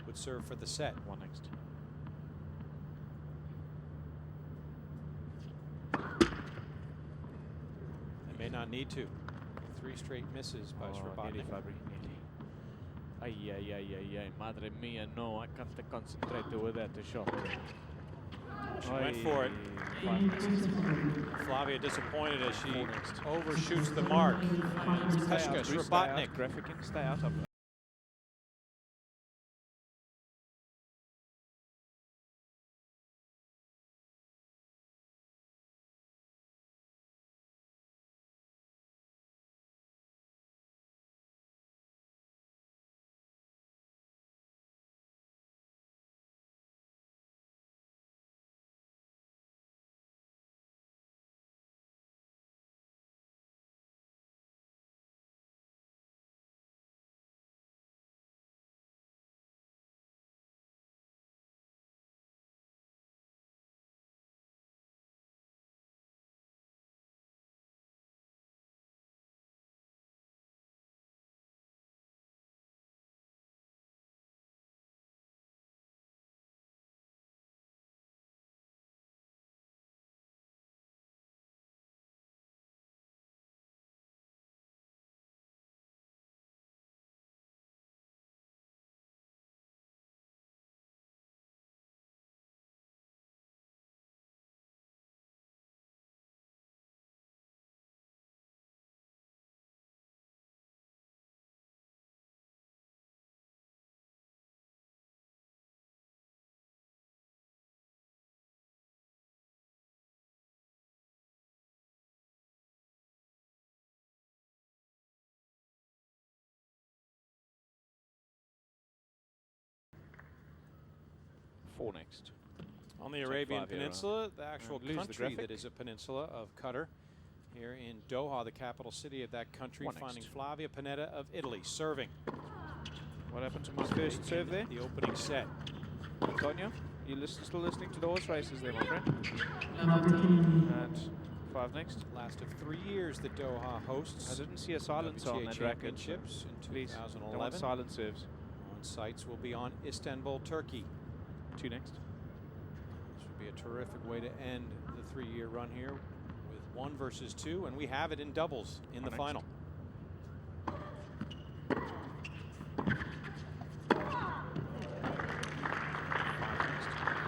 would serve for the set. 1 next. They may not need to. 3 straight misses by Nearly Srebotnik. Fabry. Nearly. Ay, madre mia, no, I can't concentrate with that shot. She went for it. 5 next. Flavia disappointed as she 4 next. overshoots the mark. Peschke, Srebotnik. Graphicking, stay out of it. Four next. On the Check Arabian 5 here, Peninsula, the actual lose the country that graphic. is a peninsula of Qatar, here in Doha, the capital city of that country, 1 finding next. Flavia Pennetta of Italy serving. What happened to my first serve there? The opening set. Antonio, you still listening to the horse races there, my friend? And 5 next. Last of 3 years that Doha hosts. I didn't see a silencer on WTA that racket. Championships in Please, don't want 2011. silent serves. On sites will be on Istanbul, Turkey. 2 next. This would be a terrific way to end the 3-year run here with 1 versus 2, and we have it in doubles in the Next. final.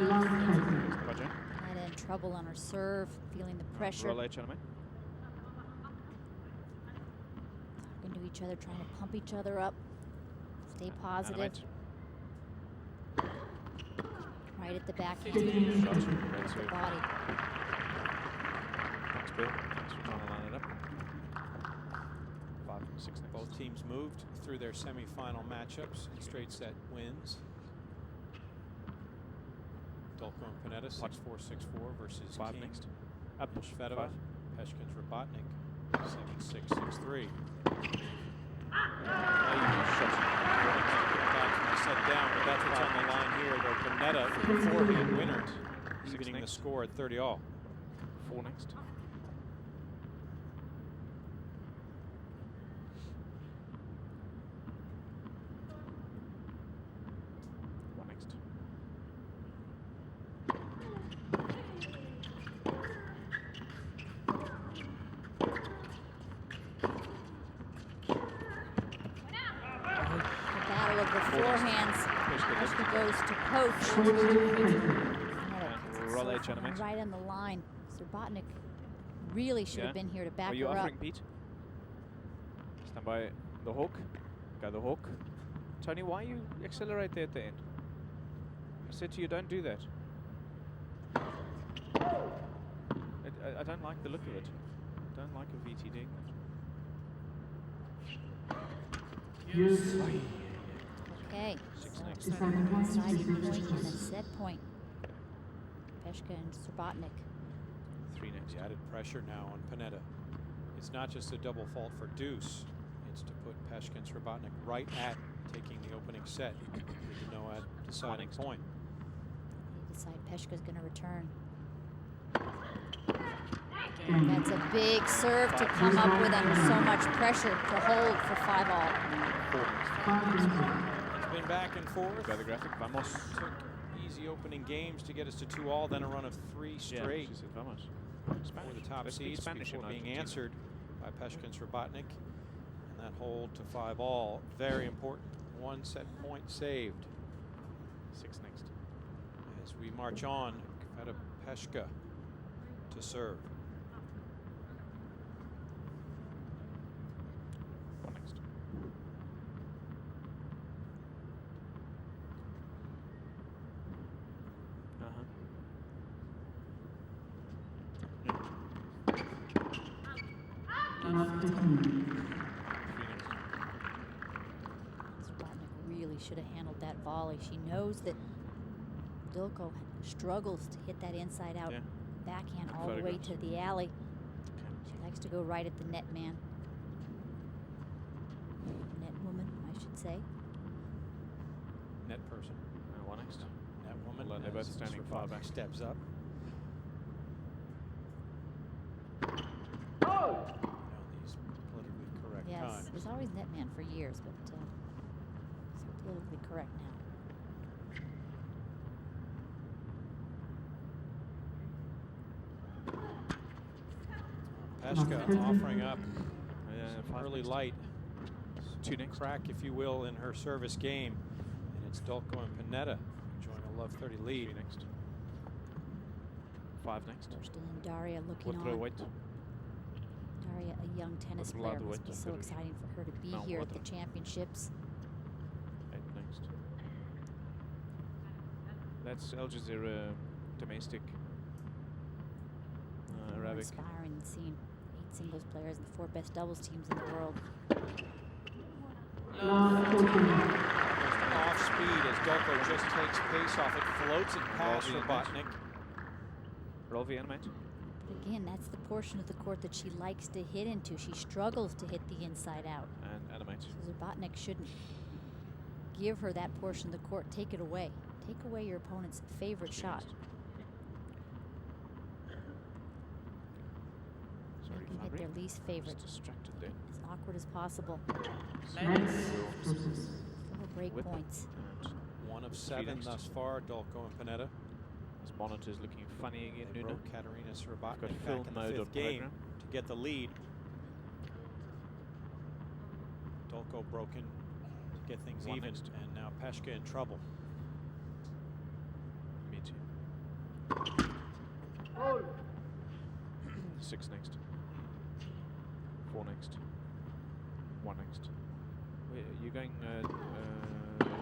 Roger. Pennetta in trouble on her serve, feeling the pressure. Roll gentlemen. Talking to each other, trying to pump each other up. Stay positive. Animate. Right at the backhand. Shot. Red Hit the serve. body. Thanks, Bill. Thanks for trying to line it up. 5 6 next. Both teams moved through their semifinal matchups in straight set wins. Dulko and Pennetta 6-4, 6-4 versus 5 King next. Up. and Srebotnik. 5. Peschke and Srebotnik 7-6, 6-3. Set down, but that's what's on the line here. Though Pennetta, the forehand winner, evening the next. score at 30-all. 4 next. One next. the forehands. Peschke goes to post. Roll edge animate. Right on the line. Srebotnik really should have been here to back Are you her up. offering, Pete? Stand by the hook. Go the hook. Tony, why you accelerate there at the end? I said to you, don't do that. I don't like the look of it. I don't like a VT doing that. Okay, Six so next. deciding point and a set point. Peschke and Srebotnik. 3 next. The added pressure now on Pennetta. It's not just a double fault for deuce. It's to put Peschke and Srebotnik right at taking the opening set with no deciding point. They decide Peschke's going to return. That's a big serve to come up with under so much pressure to hold for 5-all. 4 next. It's been back and forth. Go the graphic. Vamos. Took easy opening games to get us to 2-all, then a run of 3 straight. Yeah, she said vamos. For Spanish. the top Let's speak seeds Spanish before in being Argentina. answered by Peschke and Srebotnik. And that hold to 5-all, very important. 1 set point saved. 6 next. As we march on, Kveta Peschke to serve. 1 next. Srebotnik really should have handled that volley. She knows that Dulko struggles to hit that inside out backhand all the way to the alley. She likes to go right at the net man. Net woman, I should say. Net person. 1 next. Net woman. Well, they're both as standing Srebotnik far back. Steps up. These politically correct Yes, times. it was always net man for years, but so politically correct now. Peschke offering up Five early next. light 2 next. crack, if you will, in her service game. And it's Dulko and Pennetta enjoying a love 30 lead. 3 next. 5 next. Still in Daria looking Water on. weight. Daria, a young tennis Otro player, lado must be weight, so otro. exciting for her to be No, here at the otro. championships. 8 next. That's Al Jazeera domestic Arabic. Inspiring scene. 8 singles players and the 4 best doubles teams in the world. Off speed as Dulko just takes pace off it, floats it past Roll the Srebotnik. Roll the animate. But again, that's the portion of the court that she likes to hit into. She struggles to hit the inside out. And animate. So Srebotnik shouldn't give her that portion of the court. Take it away. Take away your opponent's favorite shot. Sorry, They can hit their least favorite. Just distracted there. As awkward as possible. Little break Whip it. points. And 1 of 7 next. thus far, Dulko and Pennetta. this monitor's looking funny again, They Nuno. broke Katerina Got Srebotnik film back in the mode 5th on game program. to get the lead. Dulko broken to get things 1 even, next. and now Peschke in trouble. Me too. 6 next. 4 next. 1 next. Wait, you're going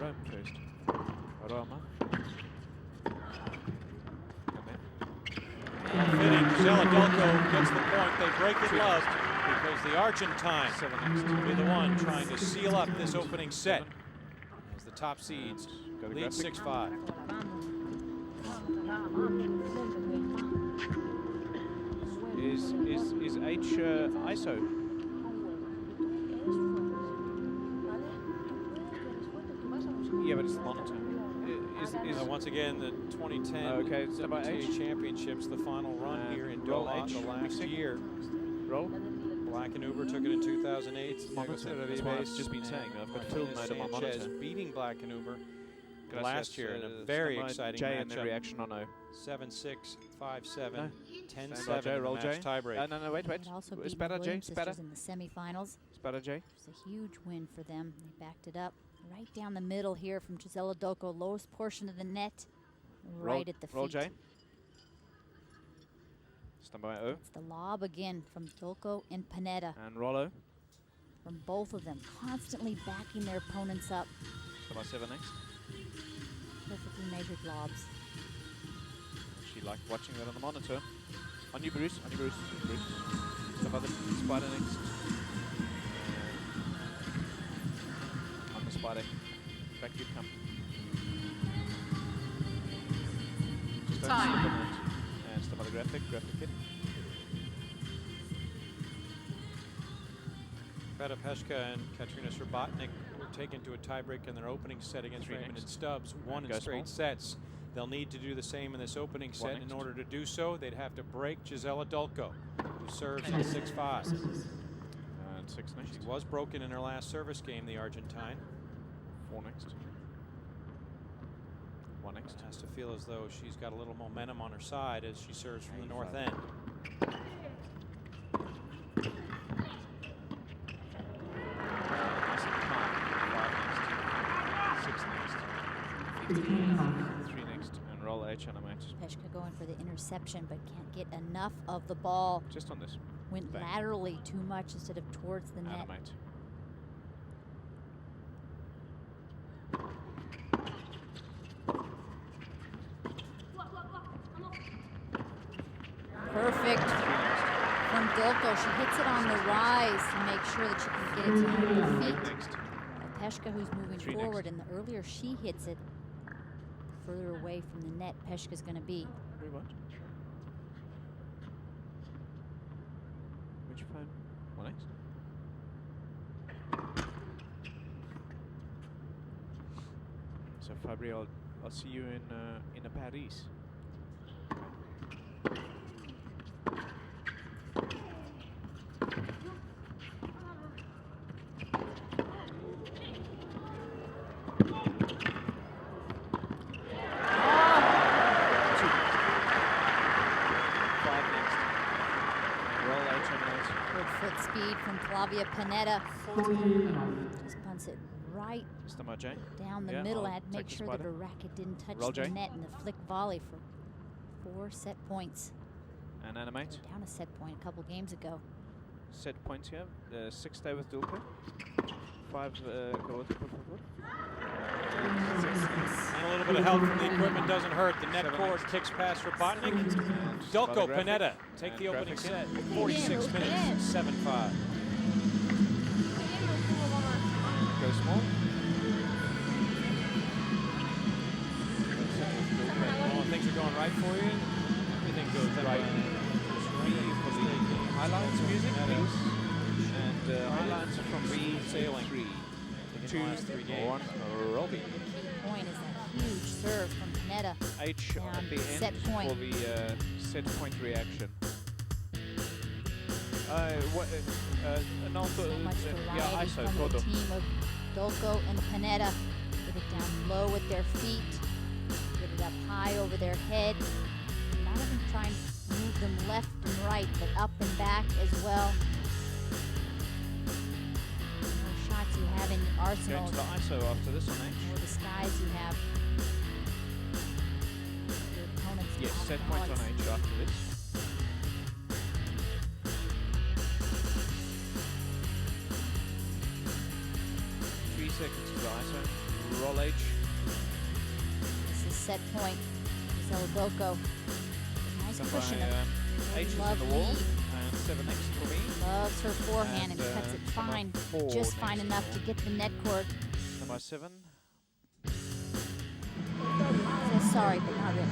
Rome first. Roma. And then Fitting, Gisela Dulko gets the point. They break it love because the Argentine 7 next. will be the one trying to seal up this opening set as the top seeds Go the lead graphic. 6-5. Is H ISO? Yeah, but it's the monitor. Is Once again, the 2010 okay, so by WTA H. Championships, the final run here in roll Doha, H, the last mixing. year. roll? Black and Uber took it in 2008. Monitor, that's what I've just been saying. I've got film mode on my Sanchez monitor. beating Black and Uber Gracias, last year in a very Stand by exciting Jay and the matchup. reaction on O. 7-6, 5-7, No. 10-7 Stand by Jay, in roll the Jay. match tiebreak. No, wait. Had also beaten Spada, the Jay, Williams Spada. sisters in the semifinals. Spada, Jay. It was a huge win for them. They backed it up. Right down the middle here from Gisela Dulko, lowest portion of the net, right at the feet. Roll J. Stand by O. It's the lob again from Dulko and Pennetta. And Rollo. From both of them, constantly backing their opponents up. Stand by 7 next. Perfectly measured lobs. She liked watching that on the monitor. On you, Bruce. On you, Bruce. Bruce. Stand by the spider next. On the spider. Back you come. Just don't slip on it. And stand by the graphic. Graphic it. Peschke and Katrina Srebotnik were taken to a tiebreak in their opening set against Raymond and Stubbs, won in straight sets. They'll need to do the same in this opening set. In order to do so, they'd have to break Gisela Dulko, who serves at 6-5. And 6 next. She was broken in her last service game, the Argentine. 4 next. 1 next. Has to feel as though she's got a little momentum on her side as she serves from the north end. Three next, and roll H on a match. Peschke going for the interception, but can't get enough of the ball. Just on this. Went laterally too much instead of towards the net. Animate. Perfect from Dulko. She hits it on the rise to make sure that she can get it to her feet. Next. Peschke, who's moving forward, and the earlier she hits it, the further away from the net Peschke's going to be. Very much. Which phone? 1 next. So Fabri, I'll see you in Paris. Pennetta just punts it right down the middle. I had to make sure that her racket didn't touch the net in the flick volley for 4 set points. And animate. They were down a set point a couple games ago. Set points here. 6 stay with Dulko. 5 go with Dulko. And a little bit of help from the equipment doesn't hurt. The net cord kicks past Srebotnik. Dulko, Pennetta take the opening set. 46 minutes, 7-5. Go small. Well, things are going right for you. Everything goes right. Highlights music, please. And highlights from the sailing. 2, 3 games. 1, Robbie. Point is that huge serve from Pennetta. H at the end set point. for the set point reaction. And also, so much variety ISO, from the team of Dulko and Pennetta. Get it down low at their feet, get it up high over their head. Not even trying to move them left and right, but up and back as well. The more shots you have in your arsenal, going to the ISO after this on H. the more disguise you have. Your opponents. Yes, set point on H after this. Seconds to the ISO. Roll H. This is set point. Gisela Dulko. Nice cushion. H is on the wall. And 7 next for me. Loves her forehand and cuts it fine. Just fine enough to get the net cord. Number 7. So sorry, but not really.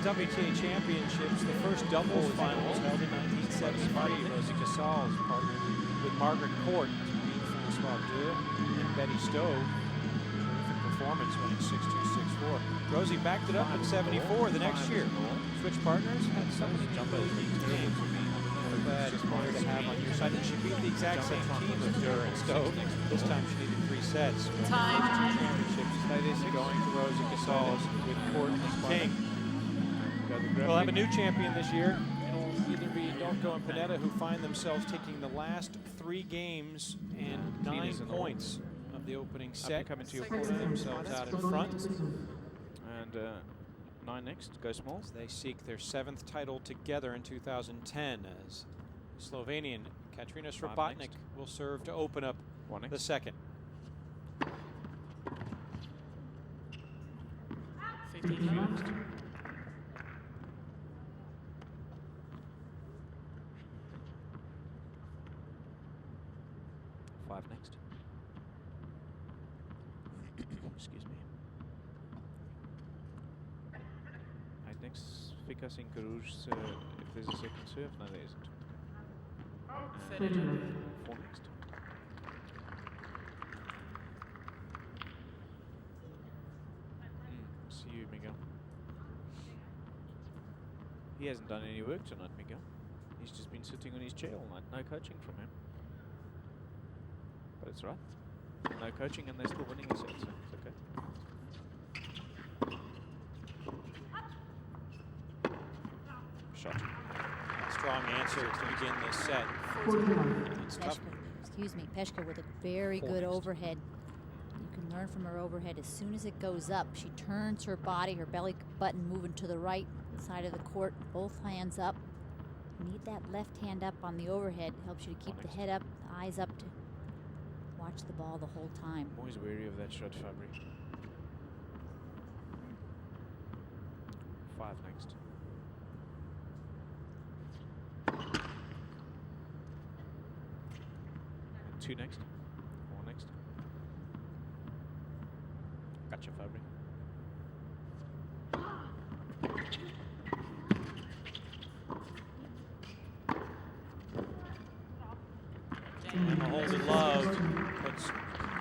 WTA Championships, the first doubles final was held in 1973. Rosie Casals partnered with Margaret Court to beat Francois Deux and Betty Stowe. Terrific performance, winning 6-2, 6-4. Rosie backed it up in 74 the next year. Switch partners, had somebody jump over the game. Not a bad player to have on your side. And she beat the exact same team as Deux and Stowe. This time she needed 3 sets. Time. Championships going to Rosie Casals with Court and King. We'll have a new champion this year. It'll It'll be Dulko and Pennetta who find themselves taking the last 3 games and 9 points of the opening set. Coming to your Put corner. themselves out in front. And 9 next, go small. As they seek their 7th title together in 2010 as Slovenian Katrina Srebotnik will serve to open up the second. 15 next. Next. Excuse me. 8 next. Ficas in Carouge if there's a second serve. No, there isn't. And 4 next. See you, Miguel. He hasn't done any work tonight, Miguel. He's just been sitting on his chair all night. No coaching from him. But it's right. No coaching and they're still winning a set, so it's okay. Shot. Strong answer to begin this set. It's tough. Peschke with a very good overhead. You can learn from her overhead. As soon as it goes up, she turns her body, her belly button moving to the right side of the court, both hands up. You need that left hand up on the overhead. Helps you to keep the head up, the eyes up to watch the ball the whole time. I'm always wary of that shot, Fabry. 5 next. And 2 next. 4 next. Gotcha, Fabry. And the hold and love puts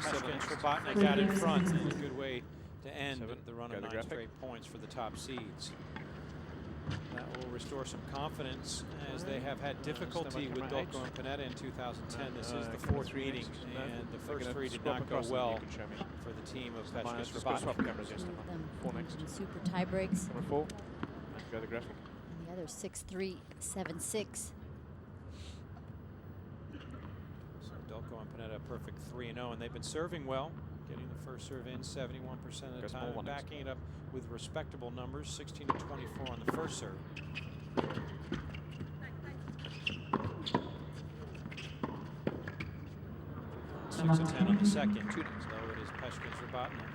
Peschke and Srebotnik out in front, and a good way to end the run of 9 straight points for the top seeds. That will restore some confidence as they have had difficulty with Dulko and Pennetta in 2010. This is the 4th meeting, and the first 3 did not go well for the team of Peschke Srebotnik. 4 next. Super tie breaks. Number 4. Go the graphic. And the other 6-3, 7-6. Dulko and Pennetta perfect 3-0, and they've been serving well, getting the first serve in 71% of the time, and backing it up with respectable numbers, 16 to 24 on the first serve. 6 to 10 on the second. 2 next, though it is Peschke and Srebotnik.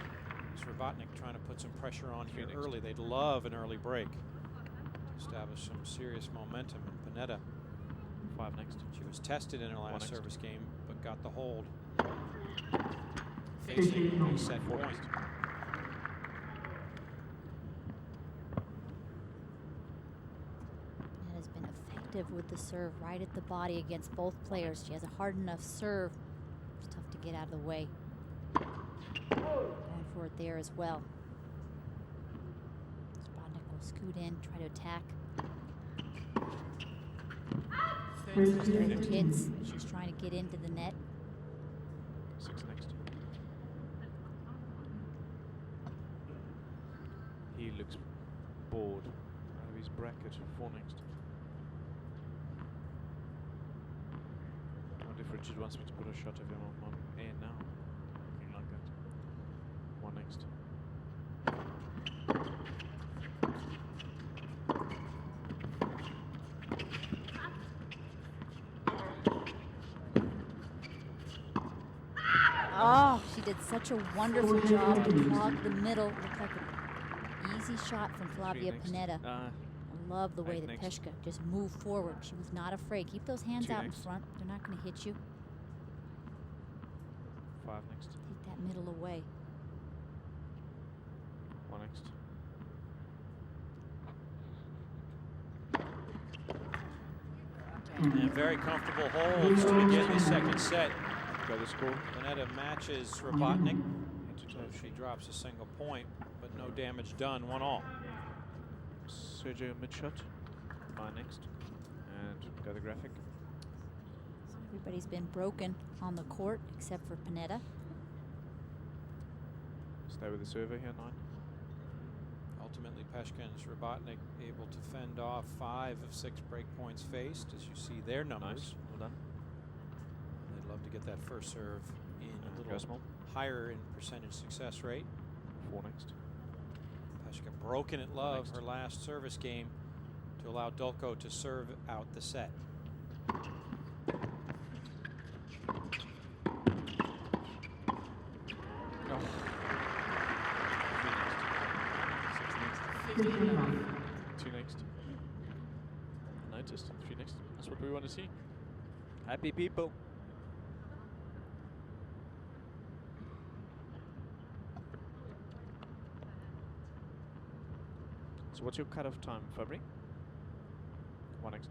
Srebotnik trying to put some pressure on here early. They'd love an early break to establish some serious momentum. And Pennetta, 5 next. She was tested in her last service game, but got the hold. Facing a set point. Has been effective with the serve right at the body against both players. She has a hard enough serve. It's tough to get out of the way. Going for it there as well. Srebotnik will scoot in, try to attack. Hits. She's trying to get into the net. 6 next. He looks bored out of his bracket. 4 next. I wonder if Richard wants me to put a shot of him on air now. Something like that. 1 next. Oh, she did such a wonderful job to clog the middle. Looked like an easy shot from Flavia Pennetta. I love the way that Peschke just moved forward. She was not afraid. Keep those hands out in front. They're not going to hit you. 5 next. Take that middle away. 1 next. And very comfortable holds to begin the second set. Go the score. Pennetta matches Srebotnik. So she drops a single point, but no damage done. 1-all. Sergio mid-shot. 9 next. And go the graphic. Everybody's been broken on the court except for Pennetta. Stay with the server here, 9. ultimately, Peschke and Srebotnik able to fend off 5 of 6 break points faced, as you see their numbers. Nice. Well done. They'd love to get that first serve in a little higher in percentage success rate. 4 next. Peschke broken at love her last service game to allow Dulko to serve out the set. Oh. 2 next. Noticed. 3 next. That's what we want to see. Happy people. So what's your cutoff time, Fabry? 1 next.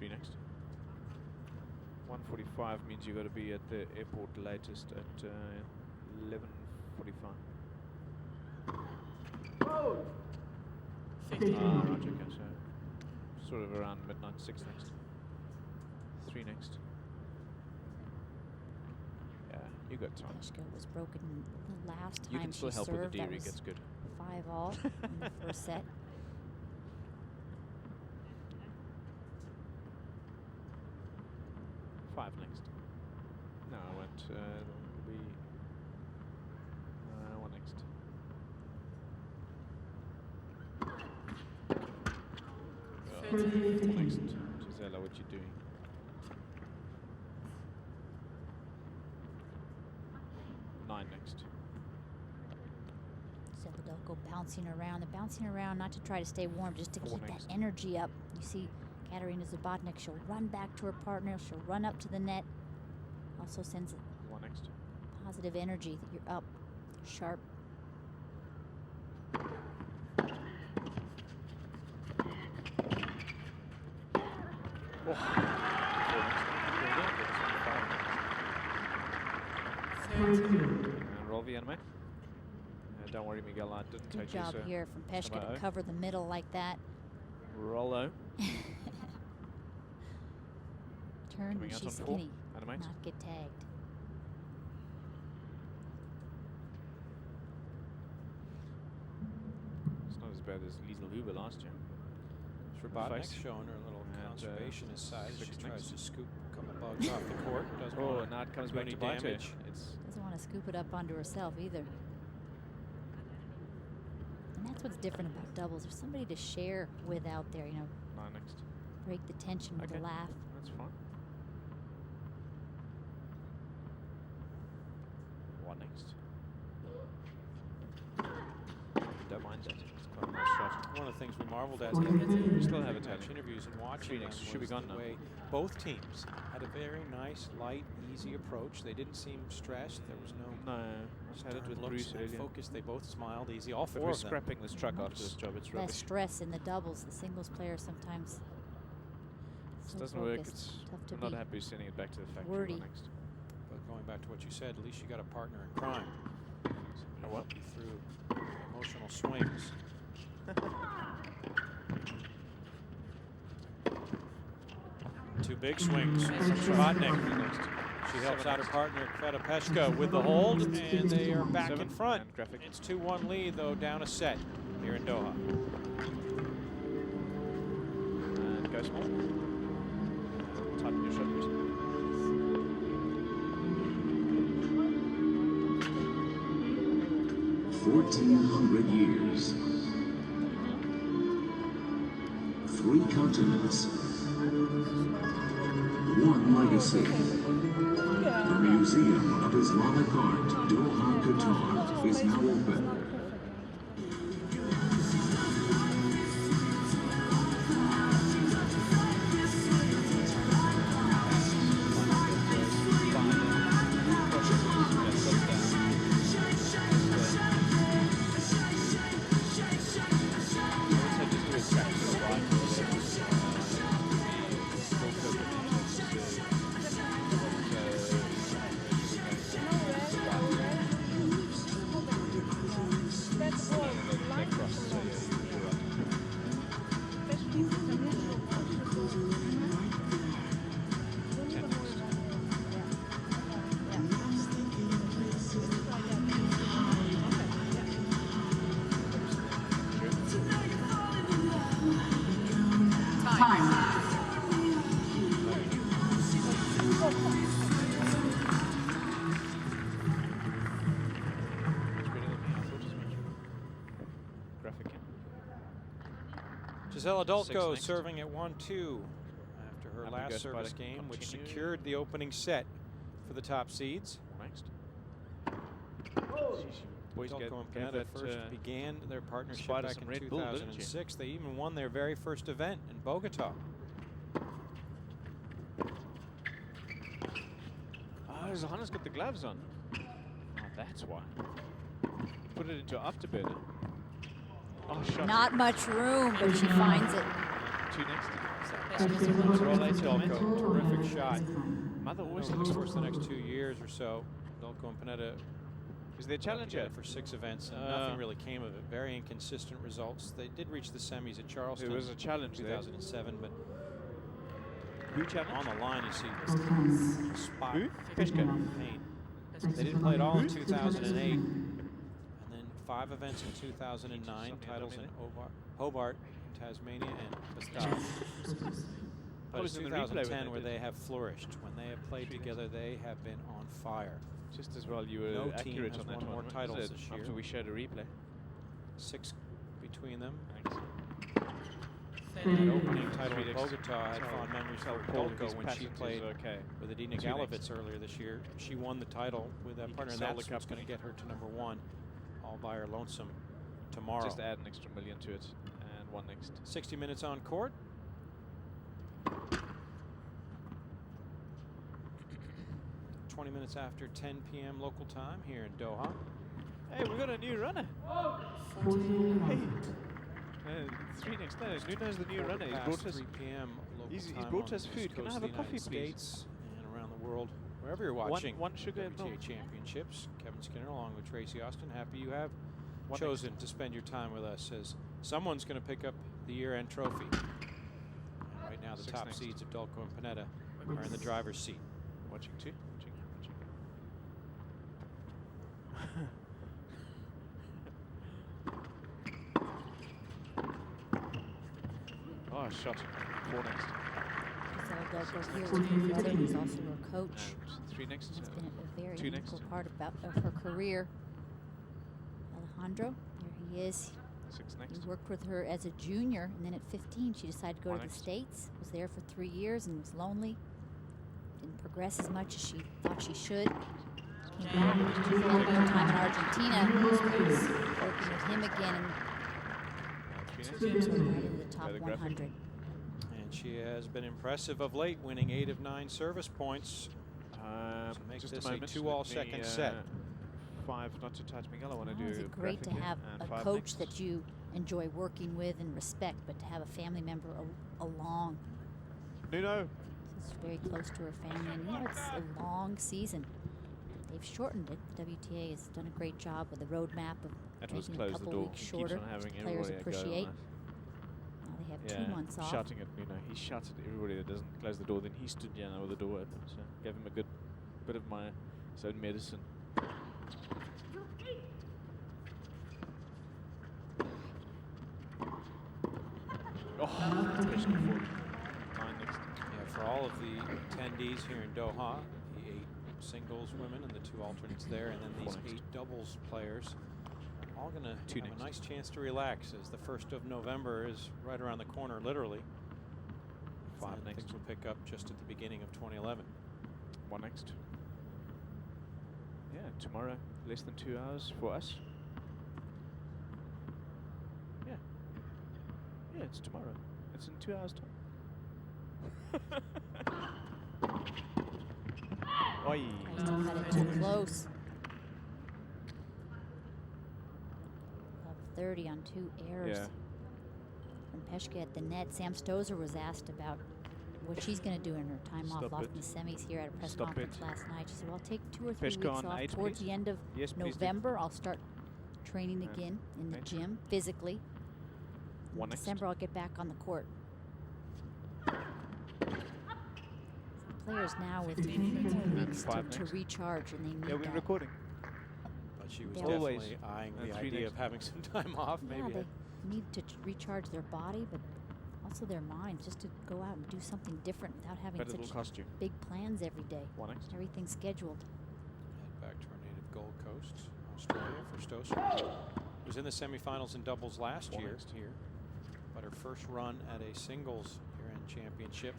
Next. 1:45 means you got to be at the airport latest at 11:45. Okay, so sort of around midnight. 6 next. 3 next. Yeah, you got time. Peschke was broken the last time you can still she help served. with the That D-rig, was it's good. 5-all in the first set. Next. No, I went. It'll be 1 next. Next. Gisela, what you doing? Nine next. Dulko bouncing around. They're bouncing around not to try to stay warm, just to 4 keep next. that energy up. You see Katerina Srebotnik, she'll run back to her partner, she'll run up to the net. Also sends 1 next. positive energy that you're up, sharp. Oh. 4 next. Roll the enemy. Don't worry, Miguel, I didn't Good take job this. here from Peschke to cover the middle like that. Rollo. Turn when Coming out she's on 4. skinny, Animate. not get tagged. It's not as bad as Liesl Huber last year. Srebotnik showing her little And, conservationist side. She 6 tries next. to scoop a couple bugs off the court. Doesn't Oh, want and now it comes do back any to bite her. damage. It's Doesn't want to scoop it up onto herself either. And that's what's different about doubles. There's somebody to share with out there, you know, 9 next. break the tension with Okay. a laugh. That's fine. 1 next. Don't mind that. It's quite a nice shot. One of the things we marveled at We still have a in touch. interviews and watching 3 them next. Should be was gone the now. way both teams had a very nice, light, easy approach. They didn't seem stressed. There was no No, I had it with looks Bruce and earlier. focus. They both smiled easy. All But 4 we're of them. scrapping this truck after this job. It's Less rubbish. stress in the doubles. The singles player sometimes This so doesn't work. focused. It's Tough to I'm not be happy sending it back to the factory. wordy. 1 next. But going back to what you said, at least you got a partner in crime. Oh, well. Help you through emotional swings. 2 big swings from Srebotnik. She helps out her partner, Peschke, with the hold, and they are back in 7 front. and graphic. It's 2-1 lead, though, down a set here in Doha. And go small. Tighten your shot, please. $1,400 years. 3 continents. 1 legacy. The Museum of Islamic Art, Doha, Qatar, is now open. Gisela Dulko next. serving at 1-2 after her Happy last goes by service the game, which continue. secured the opening set for the top seeds. Next. Dulko and Pennetta first began their partnership spotted back some in Red Bull, didn't 2006. They even won their very first event in Bogota. Oh, Johanna's got the gloves on. Oh, that's why. Put it into afterburner. Oh, shot. Not much room, but she finds it. 2 next. Dulko, terrific shot. Mother always Over looks the for course of the next 2 years or so, Dulko and Pennetta Is their challenger for 6 events, and nothing really came of it. Very inconsistent results. They did reach the semis at Charleston. It was a challenge in there. 2007, but Who challenged? on the line, you see spot. Who? Peschke. Pain. They didn't play at all in 2008, and then 5 events in 2009, titles in Hobart, Tasmania, and Pestara. But was it's in the replay when 2010 they where did. they have flourished. When they have played together, they have been on fire. Just as well you were No team accurate has on that won more one. titles Was it this year. After we showed a replay. 6 between them. Thanks. That opening title in Felix. Bogota had fond memories for Paul, Dulko his when she passage is played okay. with Adina 2 Galovitz earlier this year. She won the title with that You partner, can and sell that's the what's cup. going to get her to #1 all by her lonesome tomorrow. Just add an extra million to it. And 1 next. 60 minutes on court. (20 minutes after 10 p.m. local time here in Doha. Hey, we got a new runner. Hey. 3 next. No, Nuno's the new runner. He's brought us 3 p.m. local he's time brought on us the food. East Can I Coast have of a the coffee, United please? States and around the world, wherever you're watching. One sugar and WTA milk. Championships. Kevin Skinner along with Tracy Austin. Happy you have 1 chosen next. to spend your time with us, as someone's going to pick up the year-end trophy. And right now, the 6 top next. seeds of Dulko and Pennetta are in the driver's seat. Watching 2. Watching. Oh, shot. 4 next. Gisela Dulko here with her brother, who's also her coach. And 3 next. It's been a very 2 integral next. part of her career. Alejandro, there he is. 6 He next. worked with her as a junior, and then at 15, she decided to go 1 to the next. States. Was there for 3 years and was lonely. Didn't progress as much as she thought she should. Came back, she had a good time in Argentina. Working with him again, and 3 next. took her right into the top By the graphic. 100. And she has been impressive of late, winning 8 of 9 service points. So make Just this a a moment. 2-all Let me, second set. 5 not to touch Miguel. I want to Not do only is it great to graphic have and a 5 coach next. that you enjoy working with and respect, but to have a family member along. Nuno. This is very close to her family, and you know, it's a long season. They've shortened it. The WTA has done a great job with the roadmap of That was making a close the couple door. weeks He shorter, keeps on having which players everybody a go on appreciate. it. Now they have Yeah, 2 months off. shouting at Nuno. He shouts at everybody that doesn't close the door. Then he stood down with the door open. So gave him a good bit of his own medicine. Oh, Peschke 40. 9 next. Yeah, for all of the attendees here in Doha, the 8 singles women and the 2 alternates there, and then these 8 doubles players, all going to 2 have next. a nice chance to relax, as the 1st of November is right around the corner, literally. 5 And next. things will pick up just at the beginning of 2011. 1 next. Yeah, tomorrow, less than 2 hours for us. Yeah. Yeah, it's tomorrow. It's in 2 hours' time. Oi. Tries to cut it too close. Up 30 on 2 errors. Yeah. From Peschke at the net. Sam Stozer was asked about what she's going to do in her time off Stop off it. in the semis here at a press Stop conference it. last night. She said, well, I'll take 2 or 3 Peschke weeks on off 8, towards please. the end of Yes, please. November. I'll start training Yeah. again in the 8. gym physically. 1 In next. December, I'll get back on the court. Players now with 2 weeks 5 to next. recharge, and they need Yeah, we're that. recording. But she was Yeah. Always. definitely eyeing And the 3 idea next. of having some time off. Yeah, Maybe they need to recharge their body, but also their minds, just to go out and do something different without having But it'll such cost you. big plans every day. 1 next. Everything's scheduled. head back to her native Gold Coast, Australia, for Stoser. Was in the semifinals in doubles last 1 year next. here, but had her first run at a singles year-end championship,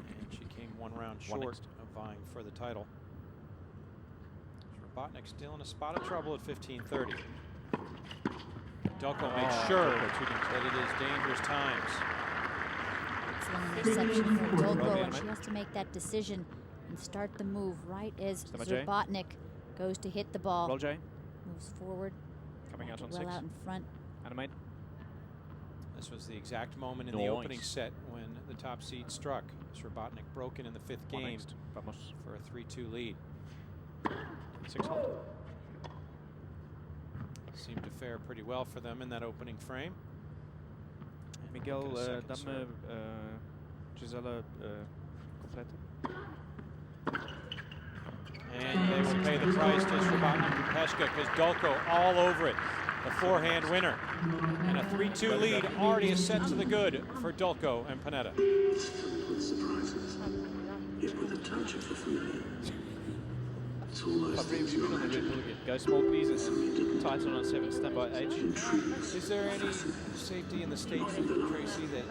and she came one round short of vying for the title. Srebotnik still in a spot of trouble at 15:30. Dulko makes sure that it is dangerous times. Excellent interception for Dulko, and she has to make that decision and start the move right as Srebotnik goes to hit the ball. Moves forward. Coming out on well 6. out in front. Animate. This was the exact moment in the opening set when the top seed struck. Srebotnik broken in the 5th game for a 3-2 lead. 6 hold. Seemed to fare pretty well for them in that opening frame. Miguel, dá-me Gisela completa. And they will pay the price to Srebotnik and Peschke because Dulko all over it. The forehand winner. And a 3-2 lead already is set to the good for Dulko and Pennetta. With surprises, yet with a touch of fulfillment. It's all those things you imagine. Go small, please. Title on 7. Stand by H. Is there any safety in the statement, Tracy, that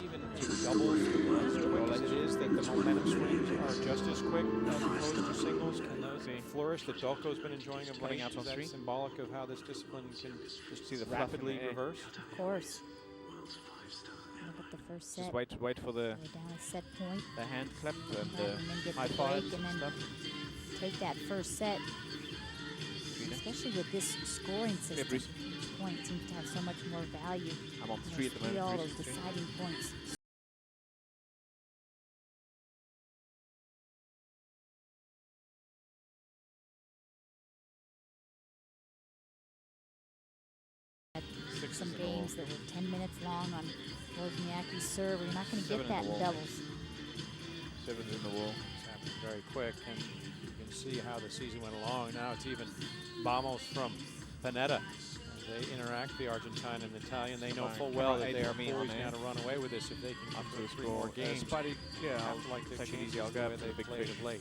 even in doubles, as it is, that the momentum swings are just as quick as opposed to singles? Can those flourish that Dulko's been enjoying of late? Is that symbolic of how this discipline can just see the rapidly reverse? Of course. Look at the first set. Just wait for the down a set point. The hand clap and then get high the five break and then stuff. Take that first set. Especially with this scoring system, each point seems to have so much more value. I'm on 3 at the moment. All those deciding points. Some games that were 10 minutes long on Wozniacki's serve. You're not going to get that in doubles. 7's in the wall. It's happening very quick, and you can see how the season went along. Now it's even Vamos from Pennetta. They interact, the Argentine and the Italian. They know full well that they are poised now to run away with this if they can get 3 more games. Yeah, I'll like take it easy. I'll go after the big fish of late.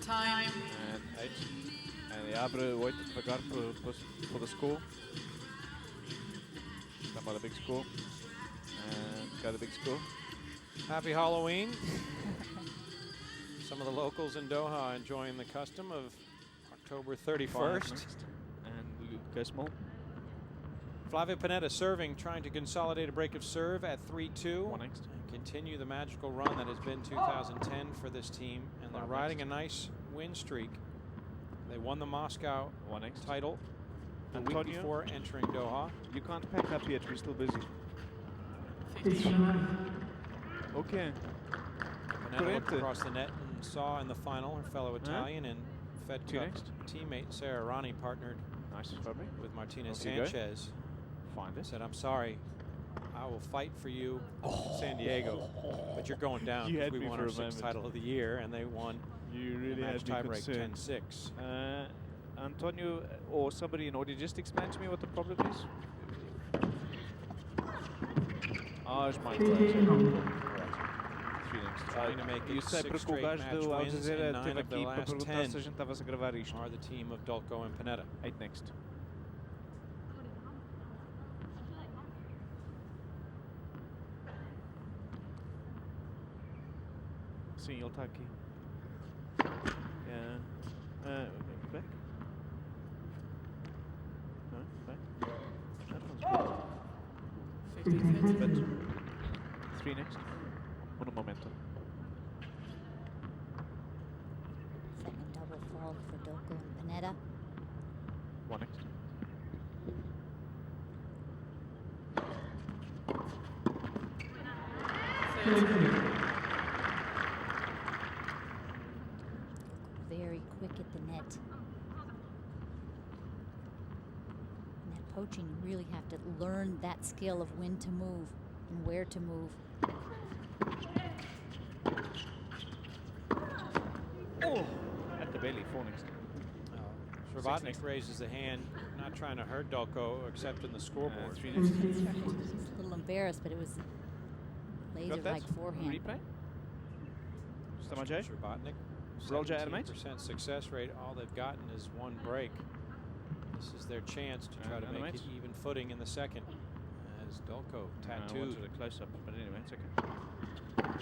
Time. And 8. And the abre 8 devagar for the score. Stand by the big score. And go the big score. Happy Halloween. Some of the locals in Doha enjoying the custom of October 31st. And we go small. Flavia Pennetta serving, trying to consolidate a break of serve at 3-2. 1 next. And continue the magical run that has been 2010 for this team. And they're riding a nice win streak. They won the Moscow title the week before entering Doha. You can't pack up yet, we're still busy. Okay. Pennetta looked across the net and saw in the final her fellow Italian and Fed Cup teammate Sarah Rani partnered with Martina Sanchez. Said, "I'm sorry, I will fight for you in San Diego, but you're going down because we won our 6th title of the year," and they won the match tiebreak 10-6. Antonio or somebody in audio, just explain to me what the problem is. It's my Trying to make it 6 straight match wins, and 9 of the last 10 are the team of Dulko and Pennetta. 8 next. Single Taki. Yeah. Back? No, back. That one's good. 50-50. But 3 next. One momentum. Second double fault for Dulko and Pennetta. 1 next. Very quick at the net. And that poaching, you really have to learn that skill of when to move and where to move. Oh, at the belly, 4 next. Srebotnik raises the hand, not trying to hurt Dulko, except in the scoreboard. 3 next. He's a little embarrassed, but it was laser-like forehand. Replay. Stamajay. Srebotnik, Roll J animate. 17% success rate. All they've gotten is 1 break. This is their chance to try to make it even footing in the second, As Dulko I tattooed. wanted a close-up, but anyway, it's okay.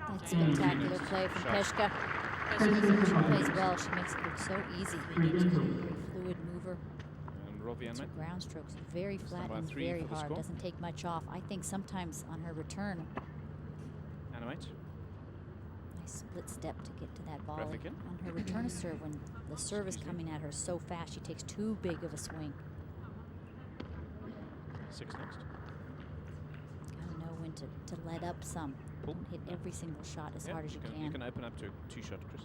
That's spectacular play from Peschke. She plays well. She makes it look so easy. Very fluid mover. And Robbie Her Anman. ground strokes very flat by and 3 very for the hard. score. Doesn't take much off. I think sometimes on her return, Animate. nice split step to get to that volley. Graphic in. On her return of serve, when the serve is coming at her so fast, she takes too big of a swing. 6 next. Gotta know when to let up some. Pull. Don't hit every single shot as hard as you You can open up to a 2-shot, Chris.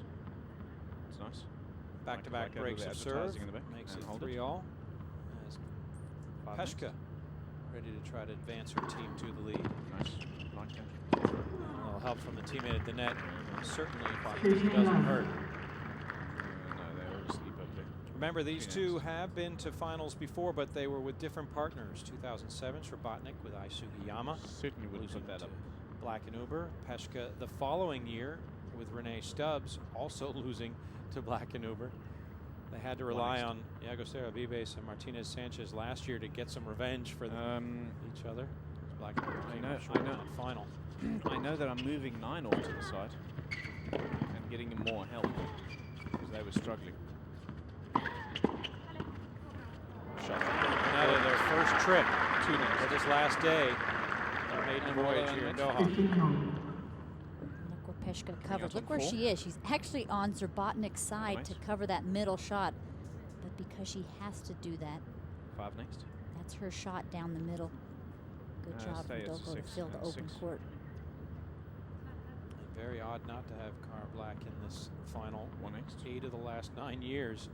It's nice. Back-to-back Like breaks the of serve. advertising in the back. Makes And it hold it. 3-all. As 5 next. Peschke ready to try to advance her team to the lead. Nice. Like that. A little help from the teammate at the net. Certainly doesn't hurt. No, they all sleep up there. Remember, these 3 two next. have been to finals before, but they were with different partners. 2007, Srebotnik with Ai Sugiyama. Certainly wouldn't Losing put that to up. Black and Uber. Peschke the following year with Renee Stubbs, also losing to Black and Uber. They had to rely on Llagostera Vives and Martinez Sanchez last year to get some revenge for each other. Black and Uber came up short in that final. I know that I'm moving 9 off to the side and getting them more help because they were struggling. Shot. Pennetta, their first trip 2 next. for this last day. Their maiden And voyage well here in done, Doha. Look where Peschke covers. out Look on where 4. she is. She's actually on Srebotnik's side Nice. to cover that middle shot. But because she has to do that, 5 next. that's her shot down the middle. Good job from stay at Dulko to 6 fill the and open 6. court. And very odd not to have Cara Black in this final. 1 next. 8 of the last 9 years,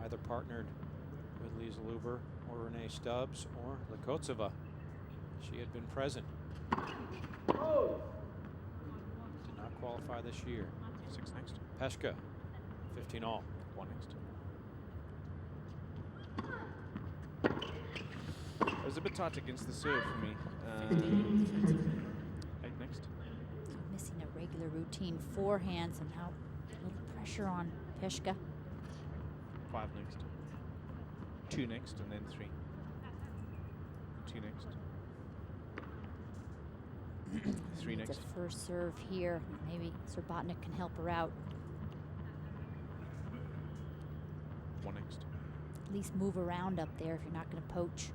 either partnered with Lisa Luber or Renee Stubbs or Lakotseva. She had been present. Did not qualify this year. 6 next. Peschke, 15-all. 1 next. It was a bit tight against the serve for me. 8 next. So missing a regular routine forehand, somehow a little pressure on Peschke. 5 next. 2 next and then 3. 2 next. 3 Needs next. a first serve here. Maybe Srebotnik can help her out. 1 next. At least move around up there if you're not going to poach.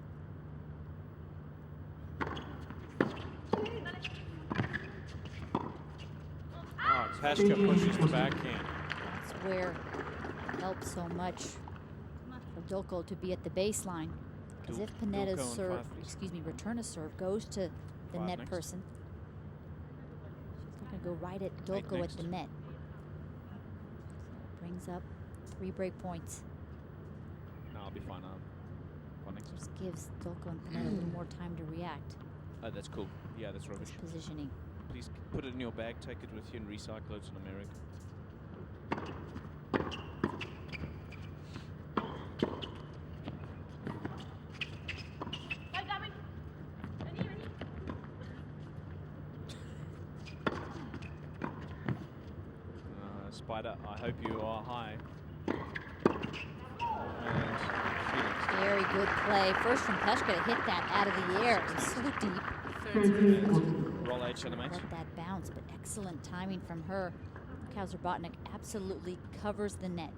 Oh, Peschke pushes the backhand. That's where it helps so much for Dulko to be at the baseline. Because if Penetta's Dulko and serve, 5, please. excuse me, return of serve goes to the 5 net next. person, she's not going to go right at 8 Dulko at next. the net. So brings up 3 break points. No, I'll be fine. 1 next. Just gives Dulko and Pennetta a little more time to react. Oh, that's cool. Yeah, that's rubbish. This positioning. Please put it in your bag, take it with you, and recycle it in America. Spider, I hope you are high. And 3 next. Very good play. First from Peschke to hit that out of the air. It was so deep. And roll H animate. Let that bounce, but excellent timing from her. Look how Srebotnik absolutely covers the net.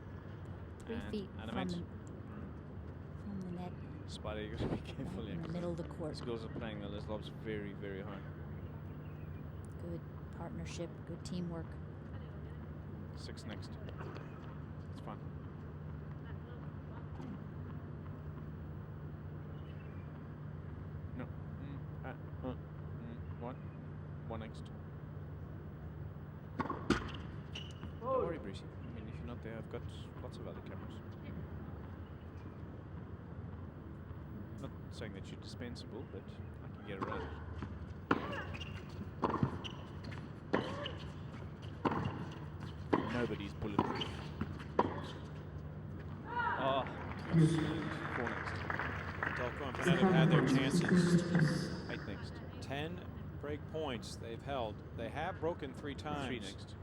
3 And feet from animate. the net, Spider, you gotta be careful right here. in the 'cause middle of the court. These girls are playing those lobs very, very high. Good partnership, good teamwork. 6 next. It's fine. No. 1. 1 next. Don't worry, Breezy. I mean, if you're not there, I've got lots of other cameras. Not saying that you're dispensable, but I can get around it. Nobody's bulletproof. Oh, 4 next. Dulko and Pennetta had their chances. 8 next. 10 break points they've held. They have broken 3 times. 3 next.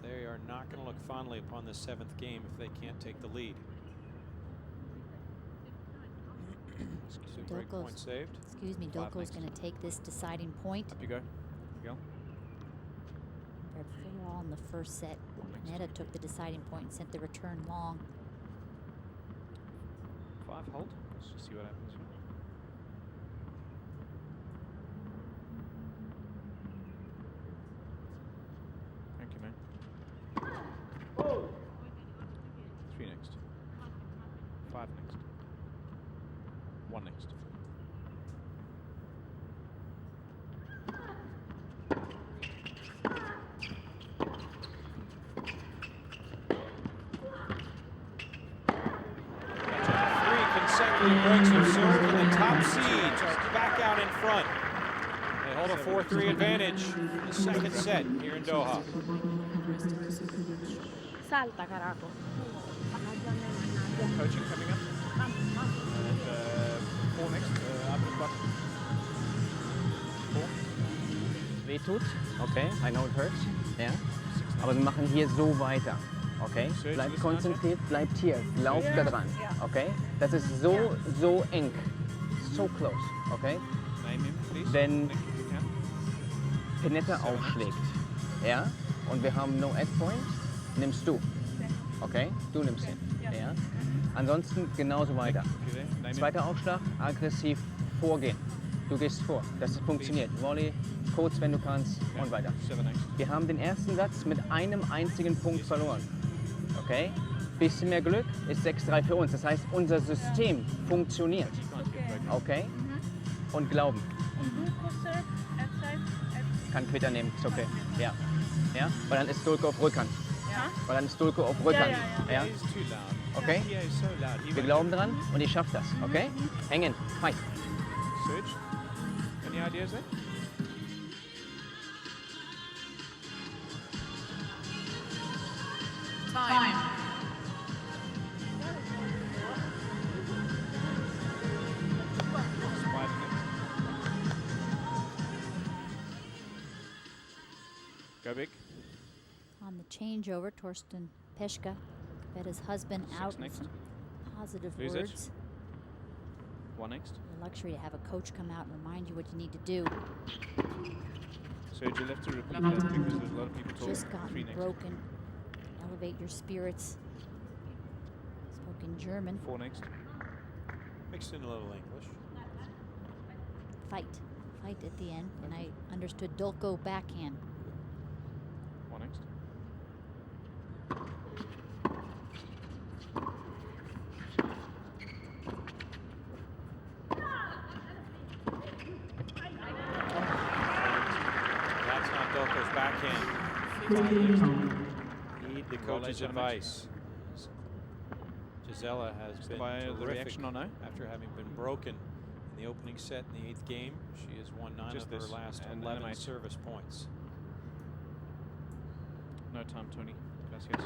They are not going to look fondly upon this 7th game if they can't take the lead. Great point Dulko's, saved. excuse me, Dulko's going to take this deciding point. Up you go. Miguel. They're all in the first set. Pennetta took the deciding point and sent the return long. 5 hold. Let's just see what happens here. Thank you, man. 3 next. 5 next. 1 next. Breaks of serve, and the top seeds are back out in front. They hold a 4-3 advantage in the second set here in Doha. Salta, carajo. Coaching coming up. And 4 next. Up and button. 4. Wehtut, okay, I know it hurts, ja. Aber wir machen hier so weiter, okay? Bleibt konzentriert, bleibt hier, lauft da dran, okay? Das ist so eng, so close, okay? Wenn Pennetta aufschlägt, ja, und wir haben no ad point, nimmst du, okay? Du nimmst ihn, ja. Ansonsten genauso weiter. Zweiter Aufschlag, aggressiv vorgehen. Du gehst vor, das funktioniert. Volley, kurz, wenn du kannst, und weiter. Wir haben den ersten Satz mit einem einzigen Punkt verloren. Okay? Bisschen mehr Glück ist 6-3 für uns. Das heißt, unser System funktioniert. Okay? Und Glauben. Kann Quitter nehmen, ist okay. Ja. Ja? Weil dann ist Dulko auf Rückhand. Weil dann ist Dulko auf Rückhand. Ja? Okay? Wir glauben dran und ihr schafft das. Okay? Hängen. Fight. Serge, any ideas there? Time. Go big. On the changeover, Torsten Peschke, Petta's husband, out with some positive Lose it. words. 1 next. The luxury to have a coach come out and remind you what you need to do. Serge, you'll have to repeat that because there's a lot of people talking. Just 3 gotten next. broken. Elevate your spirits. Spoke in German. 4 next. Mixed in a little English. Fight. Fight at the end. And I understood Dulko backhand. 1 next. That's not Dulko's backhand. Heed the coach's advice. Gisela has been By the terrific reaction or no? after having been broken in the opening set in the 8th game. She has won 9 Just of her this last and 11 animate. service points. No time, Tony. Gracias.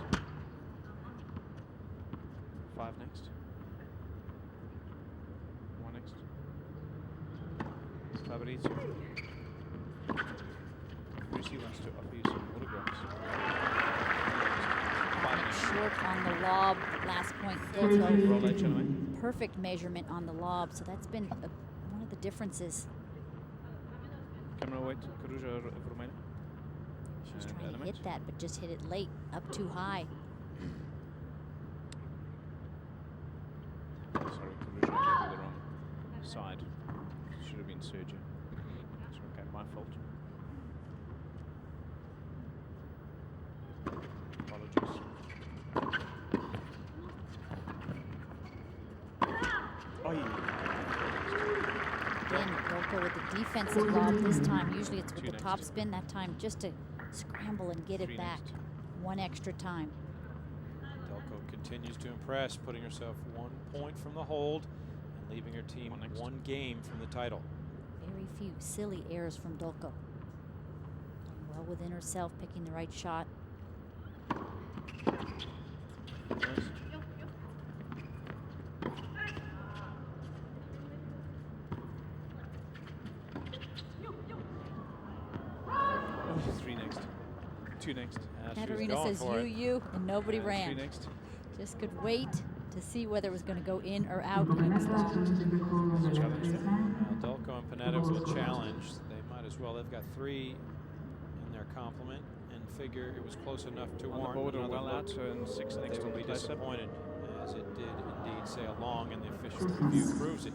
5 next. 1 next. Fabrizio. Lucy wants to offer you some autographs. 5 next. Short on the lob. Last point, Roll Dulko. that, gentlemen. Perfect measurement on the lob. So that's been one of the differences. Camera wait. Coruja Vermelho. She's And trying to element. hit that, but just hit it late, up too high. Sorry, Coruja gave you the wrong side. Should have been Sergio. It's okay, my fault. Apologies. Again, Dulko with the defensive lob this time. Usually it's with 2 the top next. spin. That time just to scramble and get 3 it back. next. 1 extra time. Dulko continues to impress, putting herself 1 point from the hold and leaving her team 1 next. 1 game from the title. Very few silly errors from Dulko. Well within herself, picking the right shot. Nice. Oh, 3 next. 2 next. She was Katerina going says for it. you, and nobody 3 ran. next. Just could wait. to see whether it was going to go in or out, and it was long. Dulko and Pennetta will challenge. They might as well. They've got 3 in their complement and figure it was close enough to warrant border, another well look. out, and 6 next They will be close up. disappointed, as it did indeed sail long, and the official review proves it.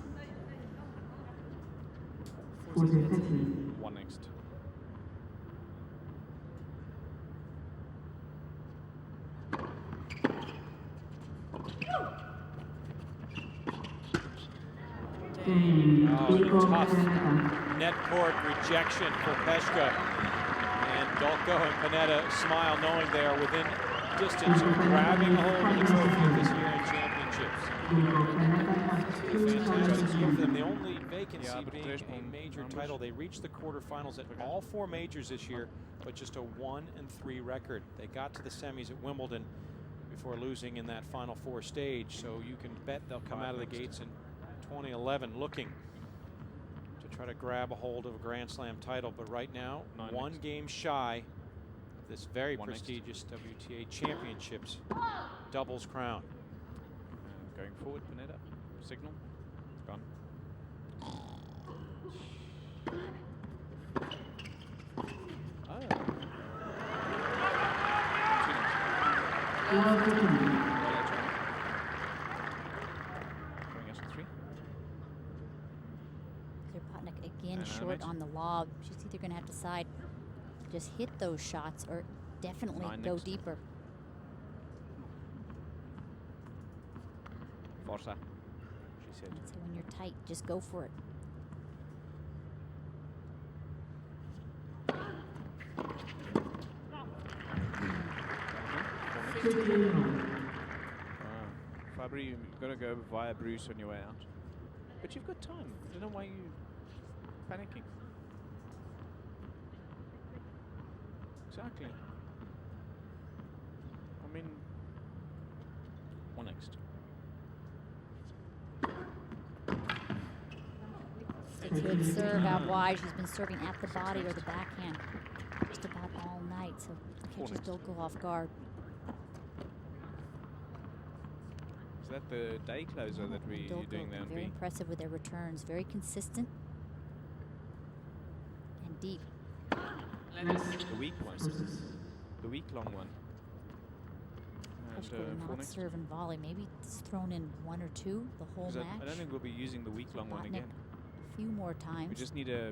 1 next. Tough net court rejection for Peschke. And Dulko and Pennetta smile knowing they are within distance of grabbing a hold of the trophy this year in championships. Fantastic score for them. The only vacancy being a major title. They reached the quarterfinals at all 4 majors this year, but just a 1-3 record. They got to the semis at Wimbledon before losing in that Final 4 stage, so you can bet they'll come out of the gates in 2011 looking to try to grab a hold of a Grand Slam title, but right now 1 game shy of this very prestigious WTA Championships doubles crown. Going forward, Pennetta. Signal. Gone. Srebotnik again short on the lob. She's either going to have to decide just hit those shots or definitely go deeper. Forza, she said. So when you're tight, just go for it. Fabry, you've got to go via Bruce on your way out. But you've got time. I don't know why you're panicking. Exactly. I mean, 1 next. It's a good serve out wide. She's been serving at the body or the backhand just about all night, so catches Dulko off guard. Is that the day closer that we're doing there? Very impressive with their returns. Very consistent and deep. The weak one. The weak long one. Peschke will not serve and volley. Maybe it's thrown in 1 or 2 the whole match. I don't think we'll be using the weak long one again. A few more times. We just need a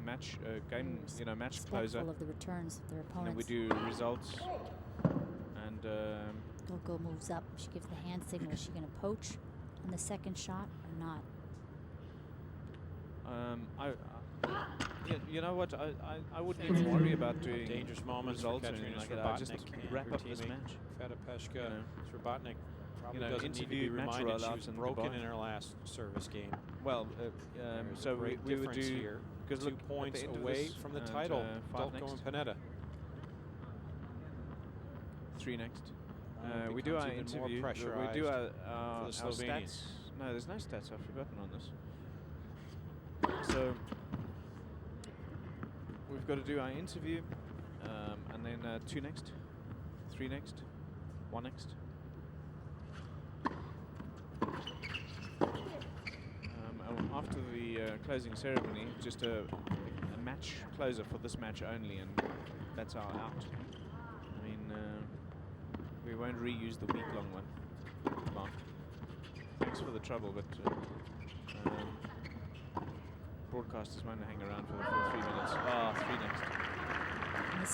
match closer. Of the returns of their opponents. And we do results. And Dulko moves up. She gives the hand signal. Is she going to poach on the second shot or not? You know what? I wouldn't even worry about doing dangerous moments results for or anything like Katerina that. I just Srebotnik wrap and up her this teammate match. Peschke. Srebotnik probably doesn't need to be interview match reminded she was rollouts and broken goodbye. in her last service game. Well, so we would do here. because 2 points away from the title. Dulko and Pennetta. 3 next. We do our interview. We do our stats. No, there's no stats. I've forgotten on this. So we've got to do our interview, and then 2 next, 3 next, 1 next. After the closing ceremony, just a match closer for this match only, and that's our out. I mean, we won't reuse the week-long one. Mark, thanks for the trouble, but broadcasters won't hang around for the full 3 minutes. 3 next.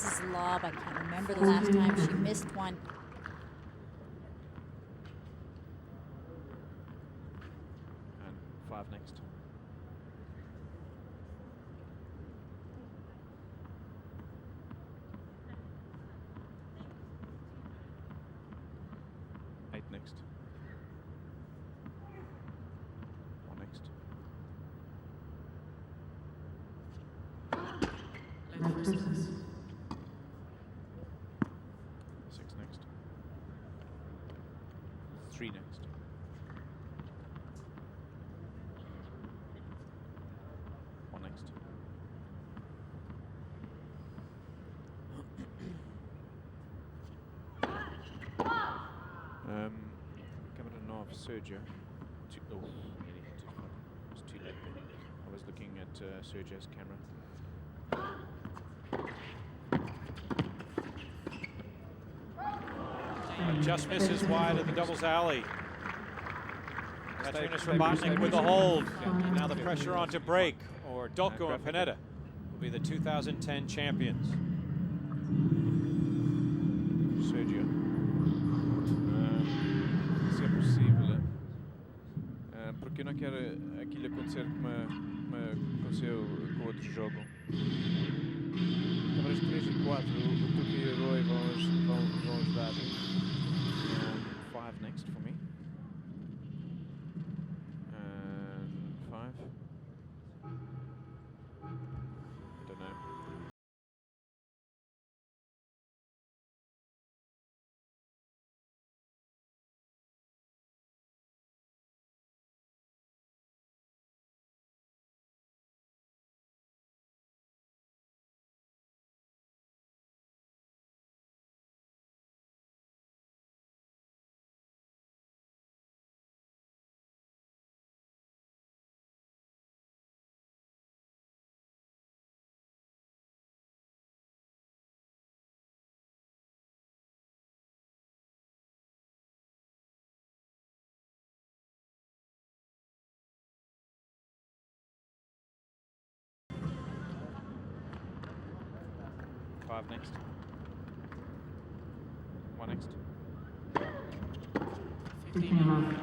Mrs. Lob, I can't remember the last time she missed one. And 5 next. Next. 1 next. Left business. 6 next. 3 next. 1 next. Sergio. Oh, nearly hit it. It was too late. I was looking at Sergio's camera. Just misses wide of the doubles alley. Katrina Srebotnik with a hold. And now the pressure on to break, or Dulko and Pennetta will be the 2010 champions. Sergio. Se é possível, porque eu não quero aquilo acontecer que me aconteceu com o outro jogo. Câmaras 3 e 4, o Tupi e o Roy vão ajudar. 5 next for me. And 5. I don't know. Five next. 1 next. 15.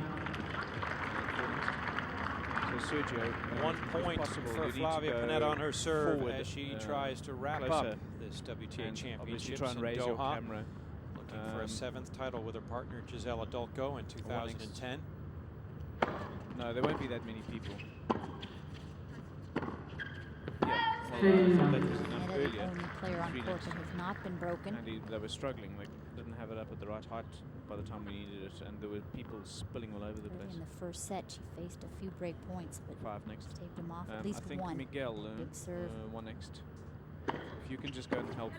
So Sergio, 1 point for Flavia Pennetta on her serve as she tries to wrap up this WTA Championships try and in raise your Doha. camera. Looking for a 7th title with her partner Gisela Dulko in 2010. No, there won't be that many people. Yeah, well, I thought that was enough Pennetta, the earlier. only player on 3 court next. that has not been broken. And they were struggling. They didn't have it up at the right height by the time we needed it, and there were people spilling all over the Early place. in the first set, she faced a few break points, but 5 next. taped them off at I least think one. Miguel, Big serve. 1 next. If you can just go and help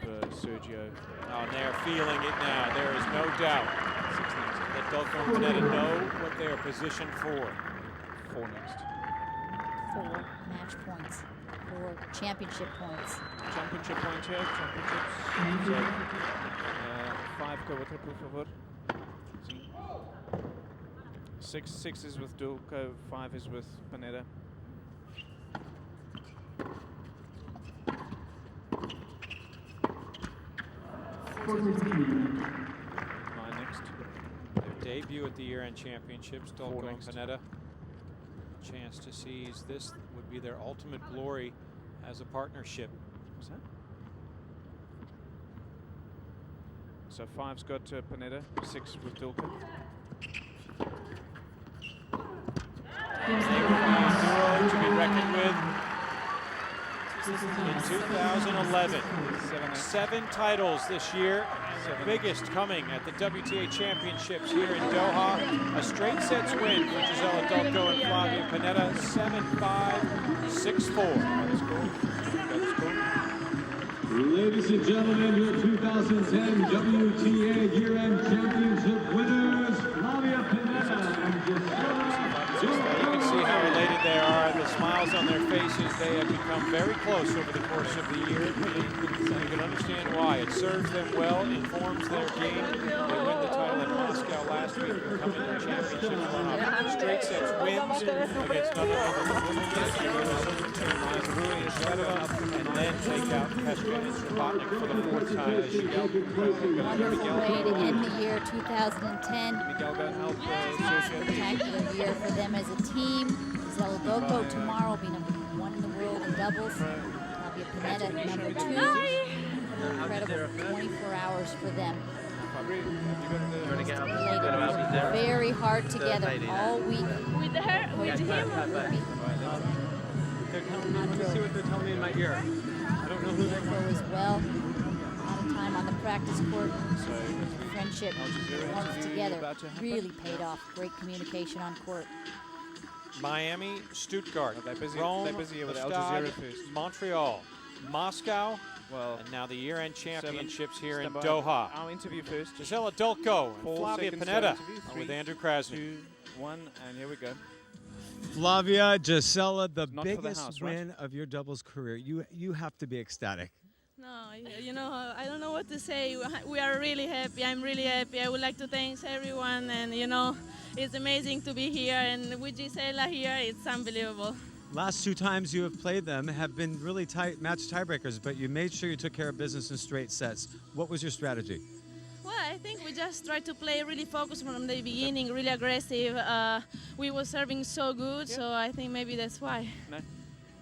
Sergio. Oh, and they're feeling it now. There is no doubt 6 next. that Dulko and Pennetta know what they are positioned for. 4 next. 4 match points, 4 championship points. Championship point here, championships. So, 5 go with her, por favor. 6 is with Dulko, 5 is with Pennetta. Next. Their debut at the year-end championships, Dulko and next. Pennetta. Chance to seize this would be their ultimate glory as a partnership. What's that? So 5's got Pennetta, 6 with Dulko. Duo to be reckoned with in 2011. 7 titles this year, and the biggest coming at the WTA Championships here in Doha. A straight sets win for Gisela Dulko and Flavia Pennetta, 7-5, 6-4. Ladies and gentlemen, your 2010 WTA Year-End Championship winners, Flavia Pennetta and Gisela You can see how elated they are, the smiles on their faces. They have become very close over the course of the year. You can understand why. It serves them well, informs their game. They win the title in Moscow last week. They're coming to the championship run off straight sets wins against none other than and then take out Peschke and Srebotnik for the 4th time. Wonderful way to end the year 2010. Miguel, go and help Sergio. Spectacular year for them as a team. Gisela Dulko tomorrow will be number 1 in the world in doubles. Flavia Pennetta number 2. Incredible 24 hours for them. Related very hard together all week. With her, with him. Let me see what they're telling me in my ear. I don't know who they're Dulko as well. A lot of time on the practice court. Friendship, warmth together really paid off. Great communication on court. Miami, Stuttgart, They're busy Rome, with Al Stade, Jazeera first. Montreal, Moscow, Well, And now the year-end championships here in Stand by. Doha. Our interview first. Gisela Dulko and 4 Flavia seconds Pennetta to interview. with 3, Andrew Krasny. 2, 1, and here we go. Flavia, Gisela, the Not for the biggest house, right? win of your doubles career. You have to be ecstatic. No, you know, I don't know what to say. We are really happy. I'm really happy. I would like to thank everyone, and you know, it's amazing to be here. And with Gisela here, it's unbelievable. Last 2 times you have played them have been really tight match tiebreakers, but you made sure you took care of business in straight sets. What was your strategy? Well, I think we just tried to play really focused from the beginning, really aggressive. We were serving so good, so I think maybe that's why. No.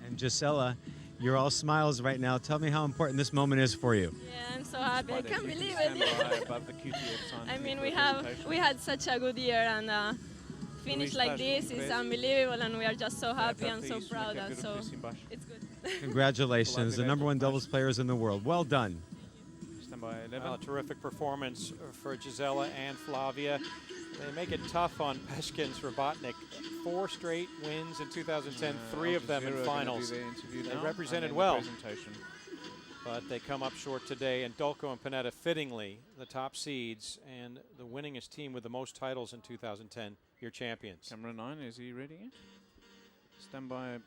And Gisela, you're all smiles right now. Tell me how important this moment is for you. Yeah, I'm so happy. I can't believe Stand it. by above the QTF sign. I mean, for we presentation. had such a good year, and finish like this is unbelievable, and we are just so happy and so proud, and so it's good. Congratulations, the #1 doubles players in the world. Well done. Stand by 11. Well, a terrific performance for Gisela and Flavia. They make it tough on Peschke and Srebotnik. 4 straight wins in 2010, 3 of them in finals. They represented well, but they come up short today. And Dulko and Pennetta, fittingly, the top seeds and the winningest team with the most titles in 2010, your champions. Camera 9, is he ready? Stand by